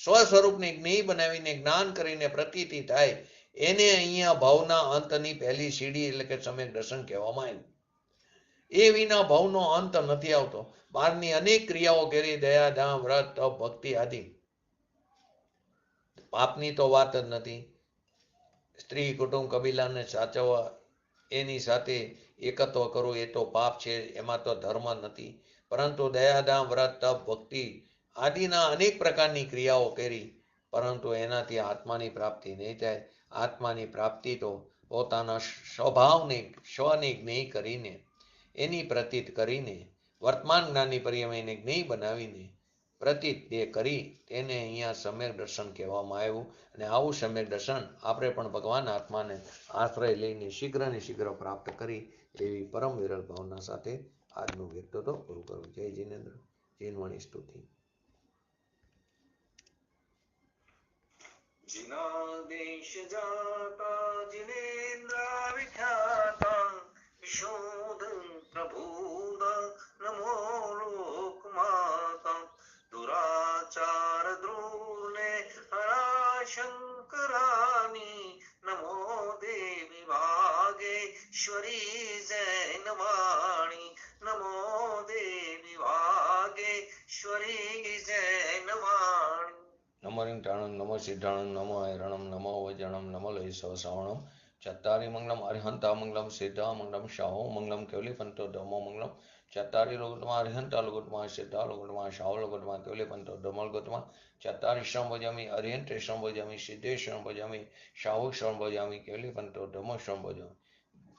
સ્વ સ્વરૂપને જ્ઞેય બનાવીને જ્ઞાન કરીને પ્રતીતિ થાય એને અહીંયા ભાવના અંતની પહેલી સીડી એટલે કે સમ્યક દર્શન કહેવામાં આવ્યું. એ વિના ભાવનો અંત નથી આવતો. બહારની અનેક ક્રિયાઓ કરી, દયા દામ વ્રત તપ ભક્તિ આદિ, પાપની તો વાત જ નથી. સ્ત્રી કુટુંબ કબીલાને સાચવવા એની સાથે એકત્વ કરવું એ તો પાપ છે, એમાં તો ધર્મ નથી. પરંતુ દયાદામ વ્રત તપ ભક્તિ આદિના અનેક પ્રકારની ક્રિયાઓ કરી પરંતુ એનાથી આત્માની પ્રાપ્તિ નહીં થાય. આત્માની પ્રાપ્તિ તો પોતાના સ્વભાવને સ્વને જ્ઞેય કરીને એની પ્રતીત કરીને વર્તમાન જ્ઞાનની પર્યાયને જ્ઞેય બનાવીને પ્રતીત તે કરી તેને અહીંયા સમ્યક દર્શન કહેવામાં આવ્યું. અને આવું સમ્યક દર્શન આપણે પણ ભગવાન આત્માને આશ્રય લઈને શીઘ્ર પ્રાપ્ત કરી એવી પરમ વિરલ ભાવના સાથે આજનું વ્યક્તિત્વ પૂરું કરું. જય જીનેન્દ્ર. જીનવાણી સ્તુતિ. जिनादेश जाता जिनेन्द्र विख्याता विशोध प्रभुदा नमो लोक माता दुराचार द्रोणे हरा शंकरानी नमो देवी वागेश्वरी जैनवाणी नमो देवी वागेश्वरी जैनवाणी. नमो रिंगटाणं नमो सिद्धाणं नमो ऐरणं नमो वज्रणं नमो लय सवसावणं चत्तारि मंगलम अरिहंता मंगलम सिद्धा मंगलम शाहो मंगलम केवली पंतो धमो मंगलम चत्तारि लोगुतमा अरिहंता लोगुतमा सिद्धा लोगुतमा शाहो लोगुतमा केवली पंतो धमो लोगुतमा चत्तारि श्रम भजामि अरिहंते श्रम भजामि सिद्धे श्रम भजामि शाहो श्रम भजामि केवली पंतो धमो श्रम भजामि.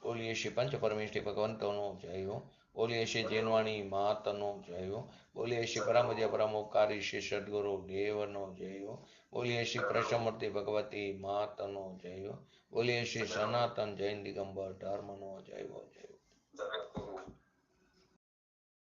बोलिए श्री पंच परमेश्वरी भगवंतोनो जय हो. बोलिए श्री जीनवाणी मातनो जय हो. बोलिए श्री परमजय परमोपकारी श्री सद्गुरु देवनो जय हो. बोलिए श्री प्रसमूर्ति भगवती मातनो जय हो. बोलिए श्री सनातन जैन दिगंबर धर्मनो जय हो. जय हो.